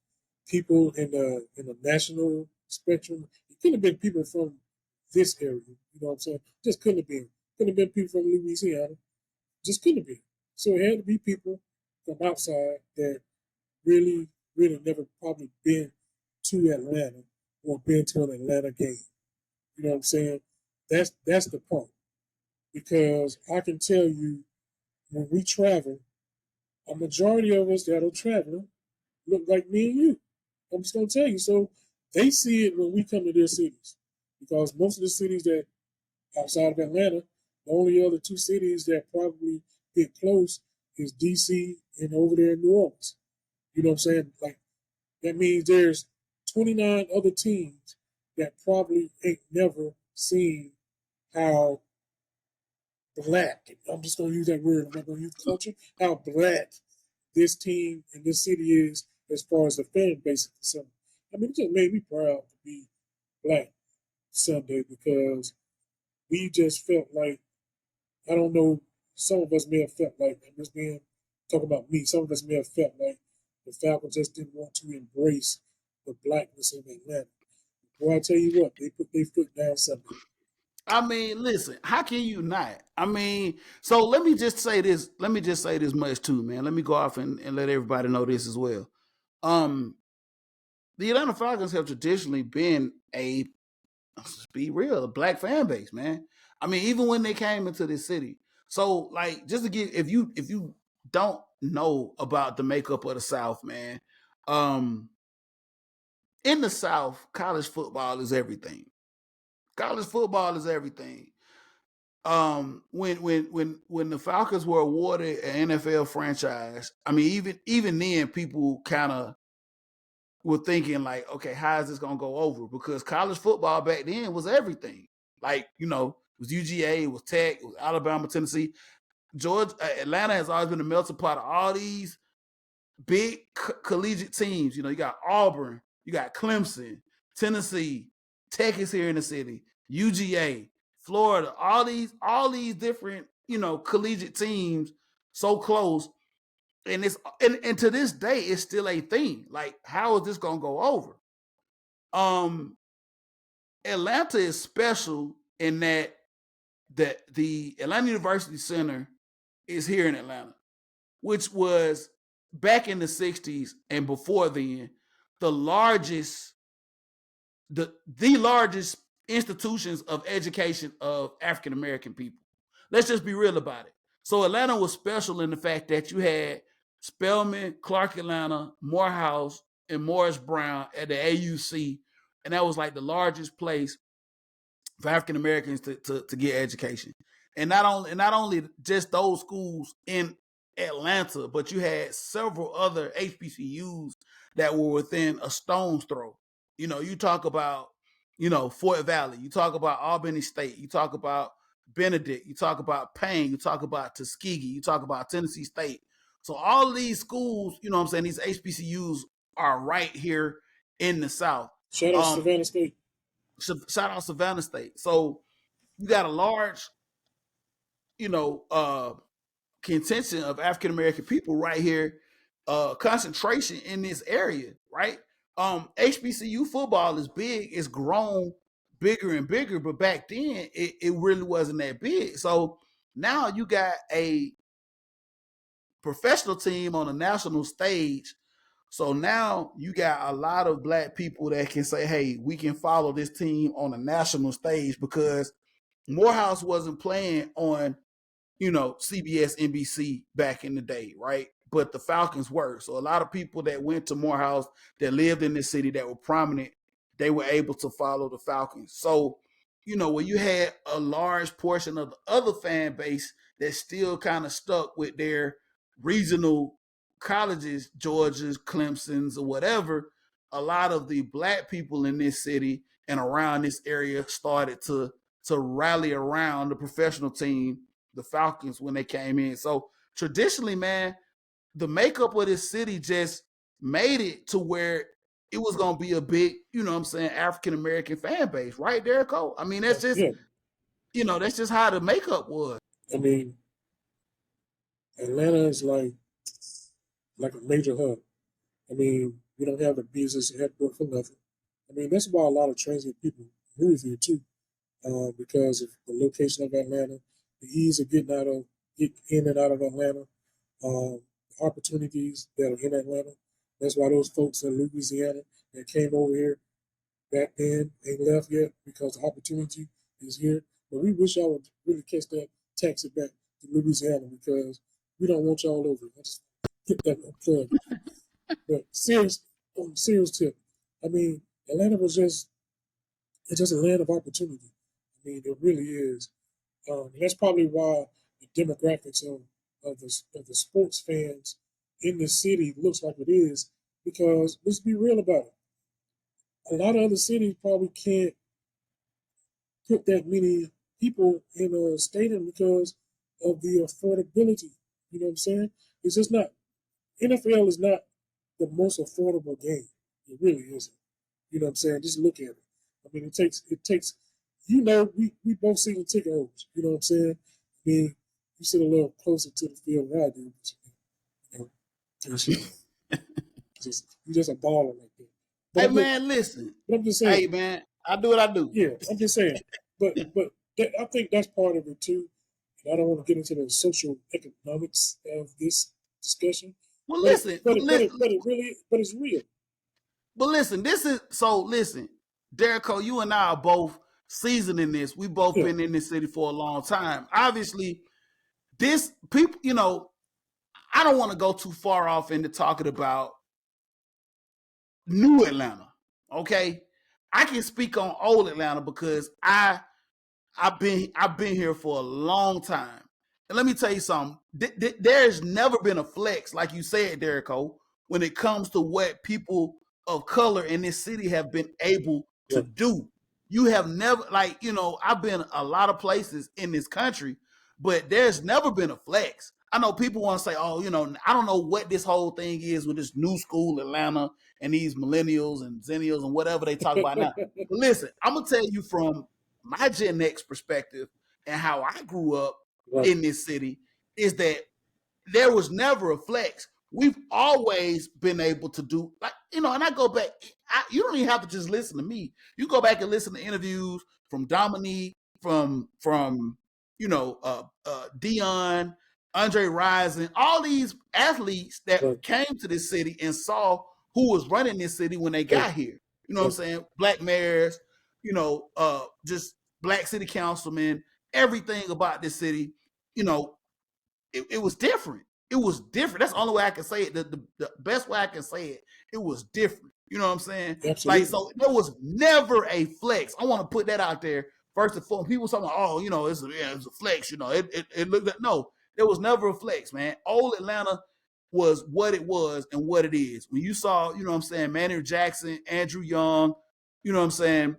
people in the national spectrum. It could have been people from this area. You know what I'm saying? Just couldn't have been. Couldn't have been people from Louisiana. Just couldn't have been. So it had to be people from outside that really, really never probably been to Atlanta or been to an Atlanta game. You know what I'm saying? That's the point. Because I can tell you, when we travel, a majority of us that are traveling look like me and you. I'm just going to tell you. So they see it when we come to their cities. because most of the cities that outside of Atlanta, the only other two cities that probably get close is DC and over there in New Orleans. You know what I'm saying? Like that means there's 29 other teams that probably ain't never seen how black, I'm just going to use that word, I'm not going to use culture, how black this team and this city is as far as the fan base is concerned. I mean, it just made me proud to be black Sunday because we just felt like, I don't know, some of us may have felt like, I'm just being, talking about me, some of us may have felt like the Falcons just didn't want to embrace the blackness in Atlanta. Boy, I tell you what, they put their foot down Sunday. I mean, listen, how can you not? I mean, so let me just say this. Let me just say this much too, man. Let me go off and let everybody know this as well. The Atlanta Falcons have traditionally been let's be real, a black fan base, man. I mean, even when they came into this city. So, like, just to give, if you don't know about the makeup of the South, man, in the South, college football is everything. College football is everything. When the Falcons were awarded an NFL franchise, I mean, even then, people kind of were thinking like, okay, how is this gonna go over? Because college football back then was everything. Like, you know, it was UGA, it was Tech, it was Alabama, Tennessee, Georgia. Atlanta has always been a melting pot of all these big collegiate teams. You know, you got Auburn, you got Clemson, Tennessee, Tech is here in the city, UGA, Florida, all these different, you know, collegiate teams so close. And and to this day, it's still a thing. Like, how is this gonna go over? Atlanta is special in that the Atlanta University Center is here in Atlanta, which was back in the 60s and before then, the largest institutions of education of African American people. Let's just be real about it. So Atlanta was special in the fact that you had Spelman, Clark Atlanta, Morehouse, and Morris Brown at the AUC, and that was like the largest place for African Americans to get education. And not only just those schools in Atlanta, but you had several other HBCUs that were within a stone's throw. You know, you talk about, you know, Fort Valley, you talk about Albany State, you talk about Benedict, you talk about Payne, you talk about Tuskegee, you talk about Tennessee State. So all of these schools, you know what I'm saying, these HBCUs are right here in the South. Shout out Savannah State. Shout out Savannah State. So you got a large, you know, contention of African American people right here, concentration in this area, right? HBCU football is big, it's grown bigger and bigger, but back then it really wasn't that big. So now you got a professional team on a national stage. So now you got a lot of black people that can say, hey, we can follow this team on a national stage because Morehouse wasn't playing on, you know, CBS, NBC back in the day, right? But the Falcons were. So a lot of people that went to Morehouse that lived in this city that were prominent, they were able to follow the Falcons. So, you know, when you had a large portion of the other fan base that still kind of stuck with their regional colleges, Georgia's, Clemson's, or whatever, a lot of the black people in this city and around this area started to rally around the professional team, the Falcons, when they came in. So traditionally, man, the makeup of this city just made it to where it was going to be a big, you know what I'm saying, African American fan base, right there, Cole? I mean, that's just, you know, that's just how the makeup was. I mean, Atlanta is like a major hub. I mean, we don't have the business headquarters for nothing. I mean, that's why a lot of transient people move here too, because of the location of Atlanta, the ease of get in and out of Atlanta, opportunities that are in Atlanta. That's why those folks in Louisiana that came over here back then ain't left yet because the opportunity is here. But we wish y'all would really catch that taxi back to Louisiana because we don't want y'all over. I just get that plug. But serious tip. I mean, Atlanta was just it's just a land of opportunity. I mean, it really is. And that's probably why the demographics of the sports fans in the city looks like it is. Because let's be real about it, a lot of other cities probably can't put that many people in a stadium because of the affordability. You know what I'm saying? It's just not. NFL is not the most affordable game. It really isn't. You know what I'm saying? Just look at it. I mean, it takes. We both season ticket holders. You know what I'm saying? I mean, you sit a little closer to the field than I do. But, you know, you're just a baller like that. But Hey man, listen. But I'm just saying. Hey man, I do what I do. Yeah, I'm just saying. But I think that's part of it too. And I don't want to get into the social economics of this discussion. Well, but listen, but it's real. But listen, listen, Derrico, you and I are both seasoned in this. We both been in this city for a long time. Obviously, this people, you know, I don't want to go too far off into talking about new Atlanta. Okay. I can speak on old Atlanta because I've been here for a long time. And let me tell you something. There's never been a flex, like you said, Derrico, when it comes to what people of color in this city have been able to do. You have never, like, you know, I've been a lot of places in this country, but there's never been a flex. I know people want to say, oh, you know, I don't know what this whole thing is with this new school Atlanta and these millennials and zennials and whatever they talk about now. But listen, I'm going to tell you from my Gen X perspective and how I grew up in this city is that there was never a flex. We've always been able to do, like, you know, and I go back, you don't even have to just listen to me. You go back and listen to interviews from Dominique, from you know, Dion, Andre Rison, all these athletes that came to this city and saw who was running this city when they got here. You know what I'm saying? Black mayors, you know, just black city councilmen, everything about this city, you know, it was different. It was different. That's the only way I can say it. The best way I can say it, it was different. You know what I'm saying? Absolutely. Like, so there was never a flex. I want to put that out there first and foremost. People talking, oh, you know, it's a flex. You know, it looked like, no, there was never a flex, man. Old Atlanta was what it was and what it is. When you saw, you know what I'm saying, Manny Jackson, Andrew Young, you know what I'm saying,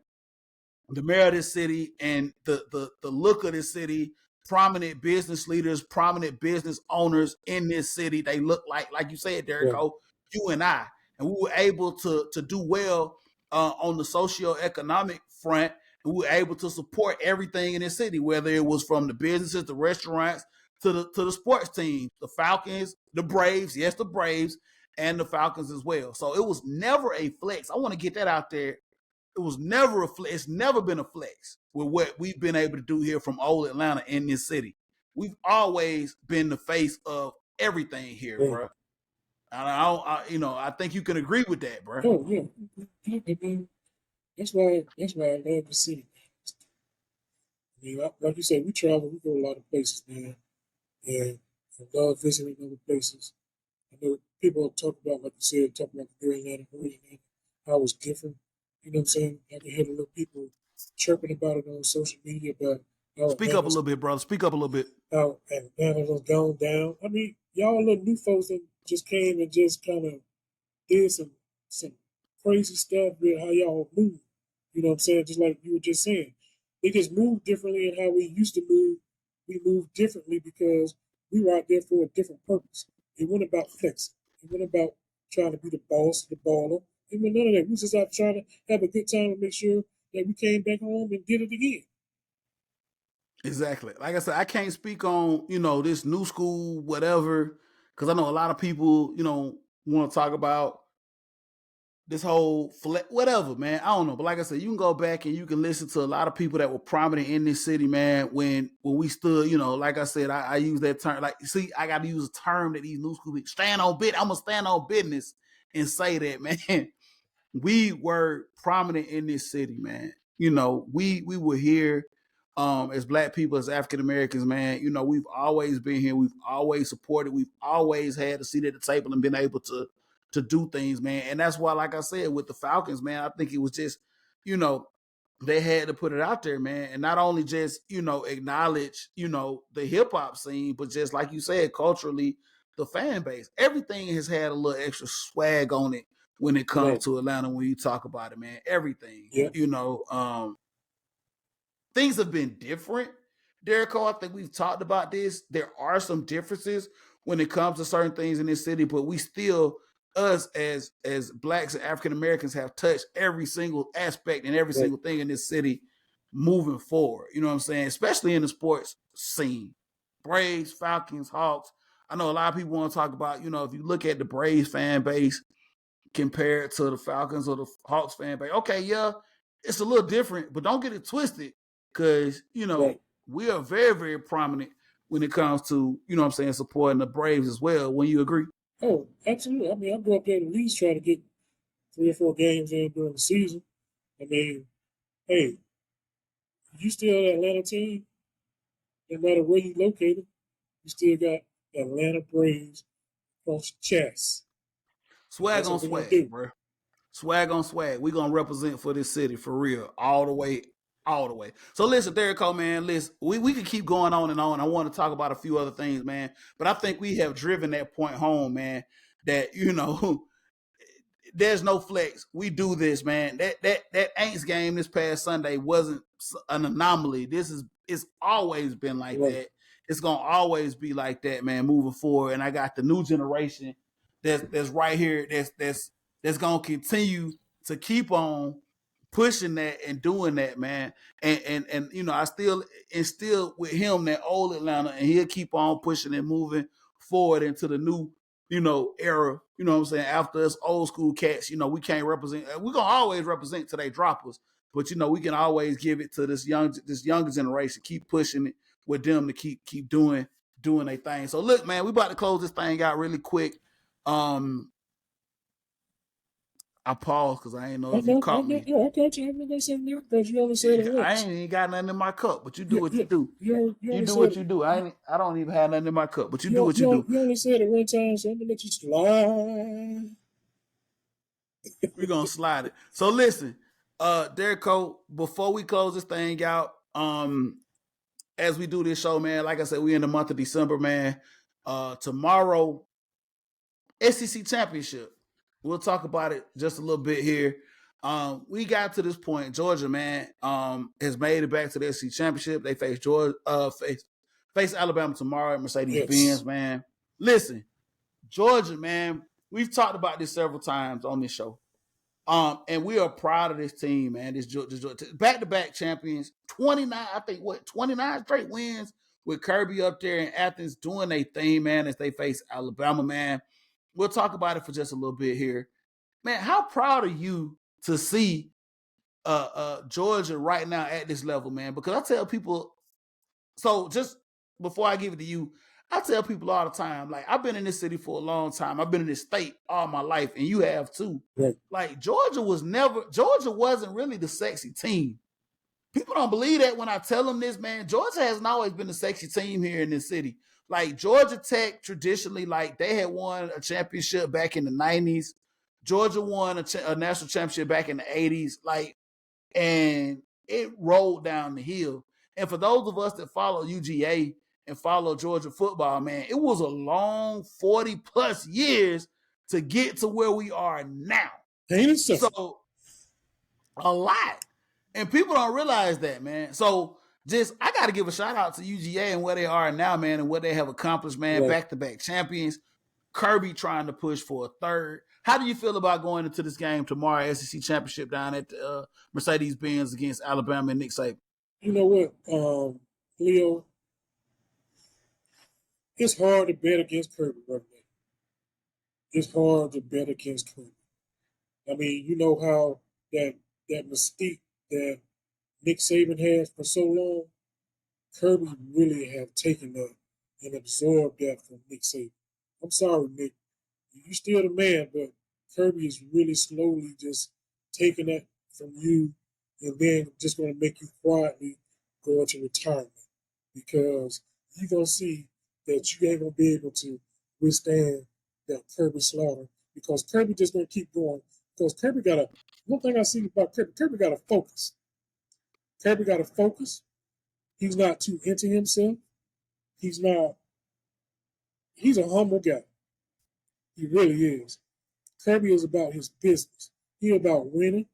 the mayor of this city and the look of this city, prominent business leaders, prominent business owners in this city. They look like you said, Derrico, you and I. And we were able to do well on the socioeconomic front. And we were able to support everything in this city, whether it was from the businesses, the restaurants, to the sports teams, the Falcons, the Braves, yes, the Braves, and the Falcons as well. So it was never a flex. I want to get that out there. It was never a flex. It's never been a flex with what we've been able to do here from old Atlanta in this city. We've always been the face of everything here, bro. And I think you can agree with that, bro. Oh yeah, that's why I love the city. I mean, like you said, we travel, we go a lot of places, man, and I love visiting other places. I know people talk about, like you said, talk about the Great Atlanta, how it's different. You know what I'm saying? I can hear the little people chirping about it on social media about how Speak up a little bit, brother. Speak up a little bit. How Atlanta's gone down. I mean, y'all little new folks that just came and just kind of did some crazy stuff with how y'all move. You know what I'm saying? Just like you were just saying. They just move differently than how we used to move. We moved differently because we were out there for a different purpose. It wasn't about flexing. It wasn't about trying to be the boss, the baller. It was none of that. We was just out trying to have a good time and make sure that we came back home and did it again. Exactly. Like I said, I can't speak on, you know, this new school, whatever, because I know a lot of people, you know, want to talk about this whole whatever, man. I don't know. But like I said, you can go back and you can listen to a lot of people that were prominent in this city, man, when we stood, you know, like I said, I use that term. Like, see, I got to use a term that these new school people stand on bit. I'm going to stand on business and say that, man, we were prominent in this city, man. You know, we were here as Black people, as African Americans, man. You know, we've always been here. We've always supported. We've always had a seat at the table and been able to do things, man. And that's why, like I said, with the Falcons, man, I think it was just, you know, they had to put it out there, man, and not only just acknowledge the hip hop scene, but just like you said, culturally, the fan base. Everything has had a little extra swag on it when it comes to Atlanta. When you talk about it, man, everything. Yeah. Things have been different. Derek Cole, I think we've talked about this. There are some differences when it comes to certain things in this city, but we still, us as Blacks and African Americans, have touched every single aspect and every single thing in this city moving forward. You know what I'm saying? Especially in the sports scene. Braves, Falcons, Hawks. I know a lot of people want to talk about, if you look at the Braves fan base compared to the Falcons or the Hawks fan base, okay, yeah, it's a little different, but don't get it twisted because, we are very, very prominent when it comes to, supporting the Braves as well. Wouldn't you agree? Oh, absolutely. I mean, I go up there at least try to get 3 or 4 games in during the season. I mean, hey, you still an Atlanta team, no matter where you located, you still got the Atlanta Braves across your chest. Swag on swag, bro. Swag on swag. We're going to represent for this city for real, all the way. So listen, Derek Cole, man, listen, we could keep going on and on. I want to talk about a few other things, man, but I think we have driven that point home, man, that, there's no flex. We do this, man. That aInts game this past Sunday wasn't an anomaly. It's always been like that. It's going to always be like that, man, moving forward. And I got the new generation that's right here that's going to continue to keep on pushing that and doing that, man. And I still instill with him that old Atlanta, and he'll keep on pushing and moving forward into the new, era. You know what I'm saying? After us old school cats, we can't represent. We're gonna always represent till they drop us, but we can always give it to this younger generation. Keep pushing it with them to keep doing their thing. So look, man, we about to close this thing out really quick. I paused because I ain't know if you caught me. Yeah, I got you. I'm not saying that because you only said it once. I ain't even got nothing in my cup, but you do what you do. You do what you do. I don't even have nothing in my cup, but you do what you do. You only said it one time, so I'm gonna let you slide. We're gonna slide it. So listen, Derek Cole, before we close this thing out, as we do this show, man, like I said, we in the month of December, man. Tomorrow, SEC championship. We'll talk about it just a little bit here. We got to this point. Georgia, man, has made it back to the SEC championship. They face face Alabama tomorrow at Mercedes-Benz, man. Listen, Georgia, man, we've talked about this several times on this show. And we are proud of this team, man. This Georgia back-to-back champions, 29 straight wins with Kirby up there in Athens doing their thing, man, as they face Alabama, man. We'll talk about it for just a little bit here. Man, how proud are you to see Georgia right now at this level, man? Because I tell people, so just before I give it to you, I tell people all the time, like, I've been in this city for a long time. I've been in this state all my life, and you have too. Right. Like, Georgia wasn't really the sexy team. People don't believe that when I tell them this, man. Georgia hasn't always been the sexy team here in this city. Like, Georgia Tech, traditionally, like, they had won a championship back in the 90s. Georgia won a national championship back in the 80s. Like, and it rolled down the hill. And for those of us that follow UGA and follow Georgia football, man, it was a long 40-plus years to get to where we are now. So, a lot. And people don't realize that, man. So, I got to give a shout out to UGA and where they are now, man, and what they have accomplished, man. Right. Back-to-back champions. Kirby trying to push for a third. How do you feel about going into this game tomorrow, SEC championship down at Mercedes-Benz against Alabama and Nick Saban? You know what, Leo? It's hard to bet against Kirby right now. It's hard to bet against Kirby. I mean, you know how that mystique that Nick Saban has for so long, Kirby really have taken that and absorbed that from Nick Saban. I'm sorry, Nick. You still the man, but Kirby is really slowly just taking that from you and then just going to make you quietly go into retirement because you're going to see that you ain't going to be able to withstand that Kirby slaughter because Kirby just going to keep going because Kirby one thing I see about Kirby got to focus. Kirby got to focus. He's not too into himself. He's a humble guy. He really is. Kirby is about his business. He about winning.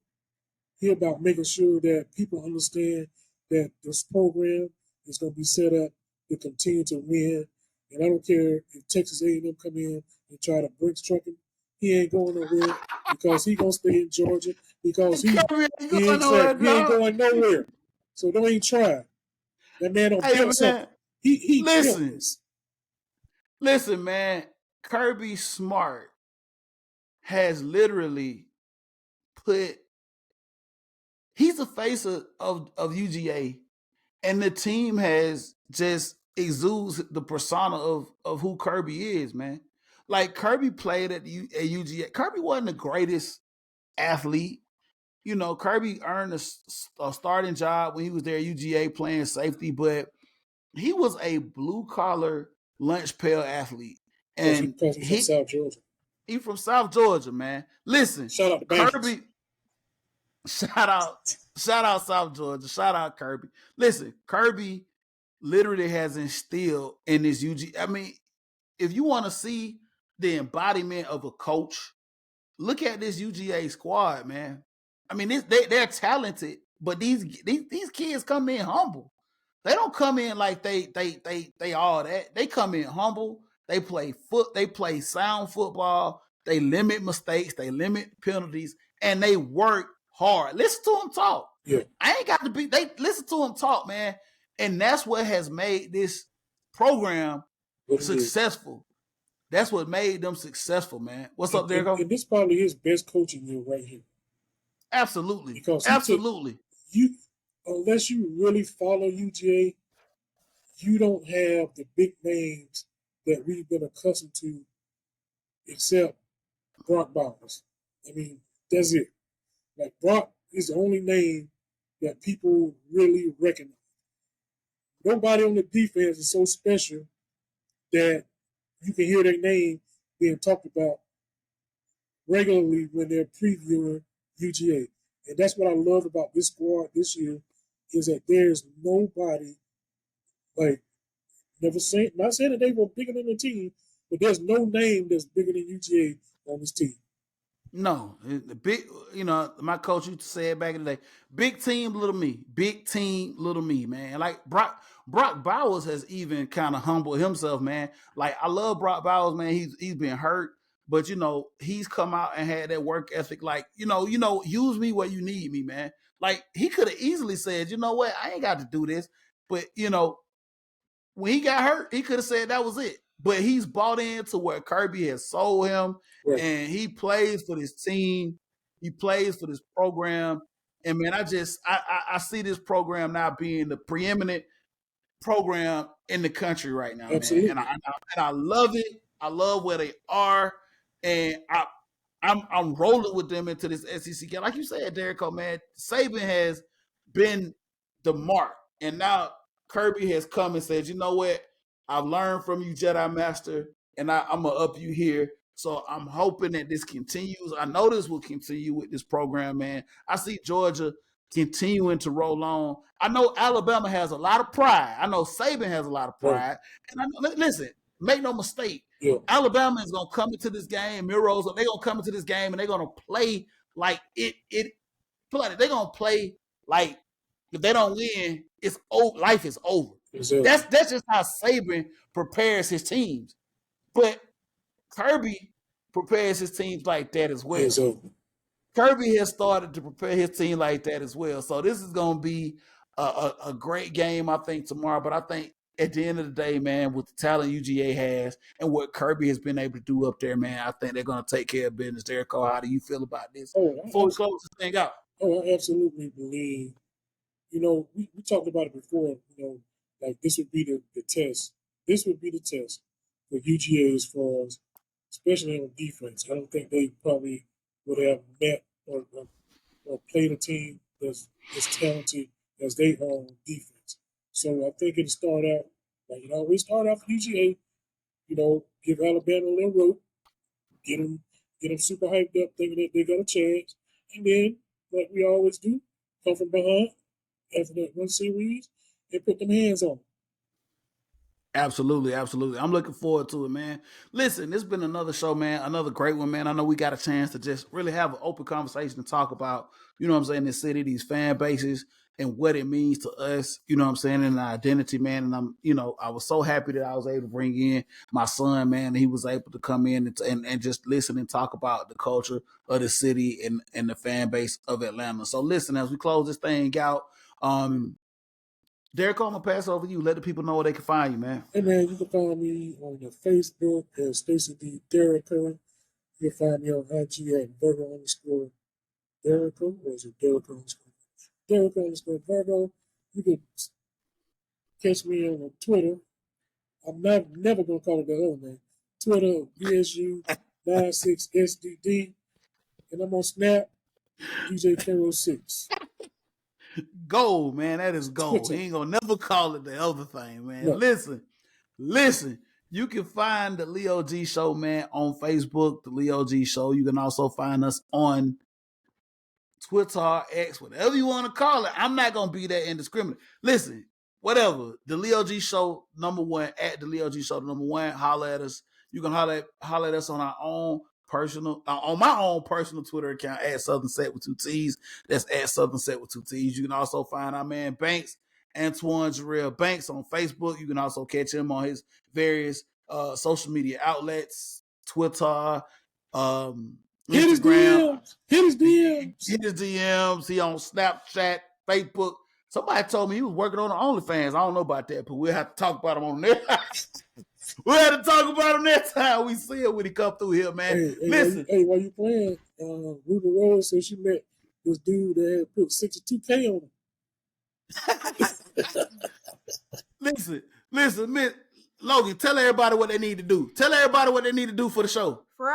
He about making sure that people understand that this program is going to be set up to continue to win. And I don't care if Texas A&M come in and try to Brinks truck him. He ain't going nowhere because he going to stay in Georgia because he ain't going nowhere. So don't even try. That man don't build something. He Listen, man. Kirby Smart has literally he's the face of UGA, and the team has just exudes the persona of who Kirby is, man. Like Kirby played at UGA. Kirby wasn't the greatest athlete. You know, Kirby earned a starting job when he was there at UGA playing safety, but he was a blue collar lunch pail athlete. And he's from South Georgia. He from South Georgia, man. Listen, shout out to Kirby. Shout out South Georgia. Shout out Kirby. Listen, Kirby literally has instilled in this UG. I mean, if you want to see the embodiment of a coach, look at this UGA squad, man. I mean, they're talented, but these kids come in humble. They don't come in like they all that. They come in humble. They play sound football. They limit mistakes. They limit penalties, and they work hard. Listen to them talk. Yeah. I ain't got to be. They listen to them talk, man, and that's what has made this program successful. That's what made them successful, man. What's up, Derek? And this probably his best coaching year right here. Absolutely. Because absolutely. Unless you really follow UGA, you don't have the big names that we've been accustomed to except Brock Bowers. I mean, that's it. Like Brock is the only name that people really recognize. Nobody on the defense is so special that you can hear their name being talked about regularly when they're previewing UGA. And that's what I love about this squad this year is that there's nobody, like, not saying that they were bigger than the team, but there's no name that's bigger than UGA on this team. No, the big, my coach used to say it back in the day, big team, little me, big team, little me, man. Like Brock Bowers has even kind of humbled himself, man. Like I love Brock Bowers, man. He's been hurt, but he's come out and had that work ethic. Like, use me where you need me, man. Like he could have easily said, you know what, I ain't got to do this. But when he got hurt, he could have said that was it. But he's bought into what Kirby has sold him, and he plays for this team. He plays for this program. And man, I see this program now being the preeminent program in the country right now, Absolutely. man. And I love it. I love where they are, and I'm rolling with them into this SEC game. Like you said, Derek, man, Saban has been the mark, and now Kirby has come and said, you know what? I've learned from you, Jedi Master, and I'm going to up you here. So I'm hoping that this continues. I know this will continue with this program, man. I see Georgia continuing to roll on. I know Alabama has a lot of pride. I know Saban has a lot of pride. And listen, make no mistake. Yeah. Alabama is going to come into this game. Miro's, they're going to come into this game, and they're going to play like they're going to play like if they don't win, it's over. Life is over. Exactly. That's just how Saban prepares his teams. But Kirby prepares his teams like that as well. Exactly. Kirby has started to prepare his team like that as well. So this is going to be a great game, I think, tomorrow. But I think at the end of the day, man, with the talent UGA has and what Kirby has been able to do up there, man, I think they're going to take care of business. Derek Cole, how do you feel about this? Before we close this thing out. Oh, I absolutely believe. We talked about it before, like this would be the test. This would be the test for UGA as far as, especially on defense. I don't think they probably would have met or played a team that's as talented as they are on defense. So I think it'll start out, like it always start out for UGA, give Alabama a little rope, get them super hyped up, thinking that they got a chance. And then, like we always do, come from behind after that one series and put them hands on. Absolutely, absolutely. I'm looking forward to it, man. Listen, this has been another show, man. Another great one, man. I know we got a chance to just really have an open conversation and talk about, you know what I'm saying, this city, these fan bases, and what it means to us, you know what I'm saying, and our identity, man. And I was so happy that I was able to bring in my son, man, and he was able to come in and just listen and talk about the culture of the city and the fan base of Atlanta. So listen, as we close this thing out, Derek, I'm gonna pass over to you. Let the people know where they can find you, man. Hey man, you can find me on your Facebook as Stacey D. Derrico. You can find me on IG at Virgo_Derrico, or is it Derrico_Virgo. You can catch me on Twitter. I'm never gonna call it that other name. Twitter BSU96SDD, and I'm on Snap DJ006. Gold, man. That is gold. He ain't gonna never call it the other thing, man. No. Listen. You can find the Leo G Show, man, on Facebook, the Leo G Show. You can also find us on Twitter, X, whatever you want to call it. I'm not gonna be that indiscriminate. Listen, whatever. The Leo G Show #1 at the Leo G Show #1. Holler at us. You can holler at us on our own personal, on my own personal Twitter account at Southern Set with 2 T's. That's at Southern Set with 2 T's. You can also find our man Banks, Antoine Jarrell Banks, on Facebook. You can also catch him on his various social media outlets, Twitter, Instagram. Hit his DMs. Hit his DMs. He on Snapchat, Facebook. Somebody told me he was working on the OnlyFans. I don't know about that, but we'll have to talk about him on there. We'll have to talk about him next time we see him when he come through here, man. Listen. While you playing, Ruby Rose said she met this dude that had put 62K on him. Listen, Miss Logan, tell everybody what they need to do. Tell everybody what they need to do for the show. For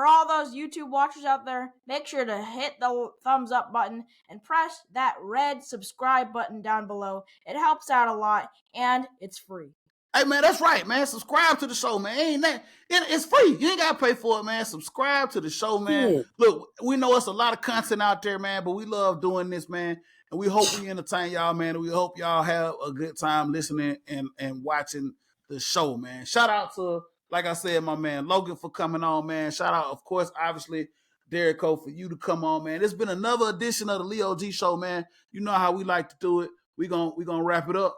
all those YouTube watchers out there, make sure to hit the thumbs up button and press that red subscribe button down below. It helps out a lot, and it's free. Hey, man, that's right, man. Subscribe to the show, man. It's free. You ain't got to pay for it, man. Subscribe to the show, man. Yeah. Look, we know it's a lot of content out there, man, but we love doing this, man. And we hope we entertain y'all, man. And we hope y'all have a good time listening and watching the show, man. Shout out to, like I said, my man Logan for coming on, man. Shout out, of course, obviously, Derek O for you to come on, man. It's been another edition of the Leo G Show, man. You know how we like to do it. We're gonna wrap it up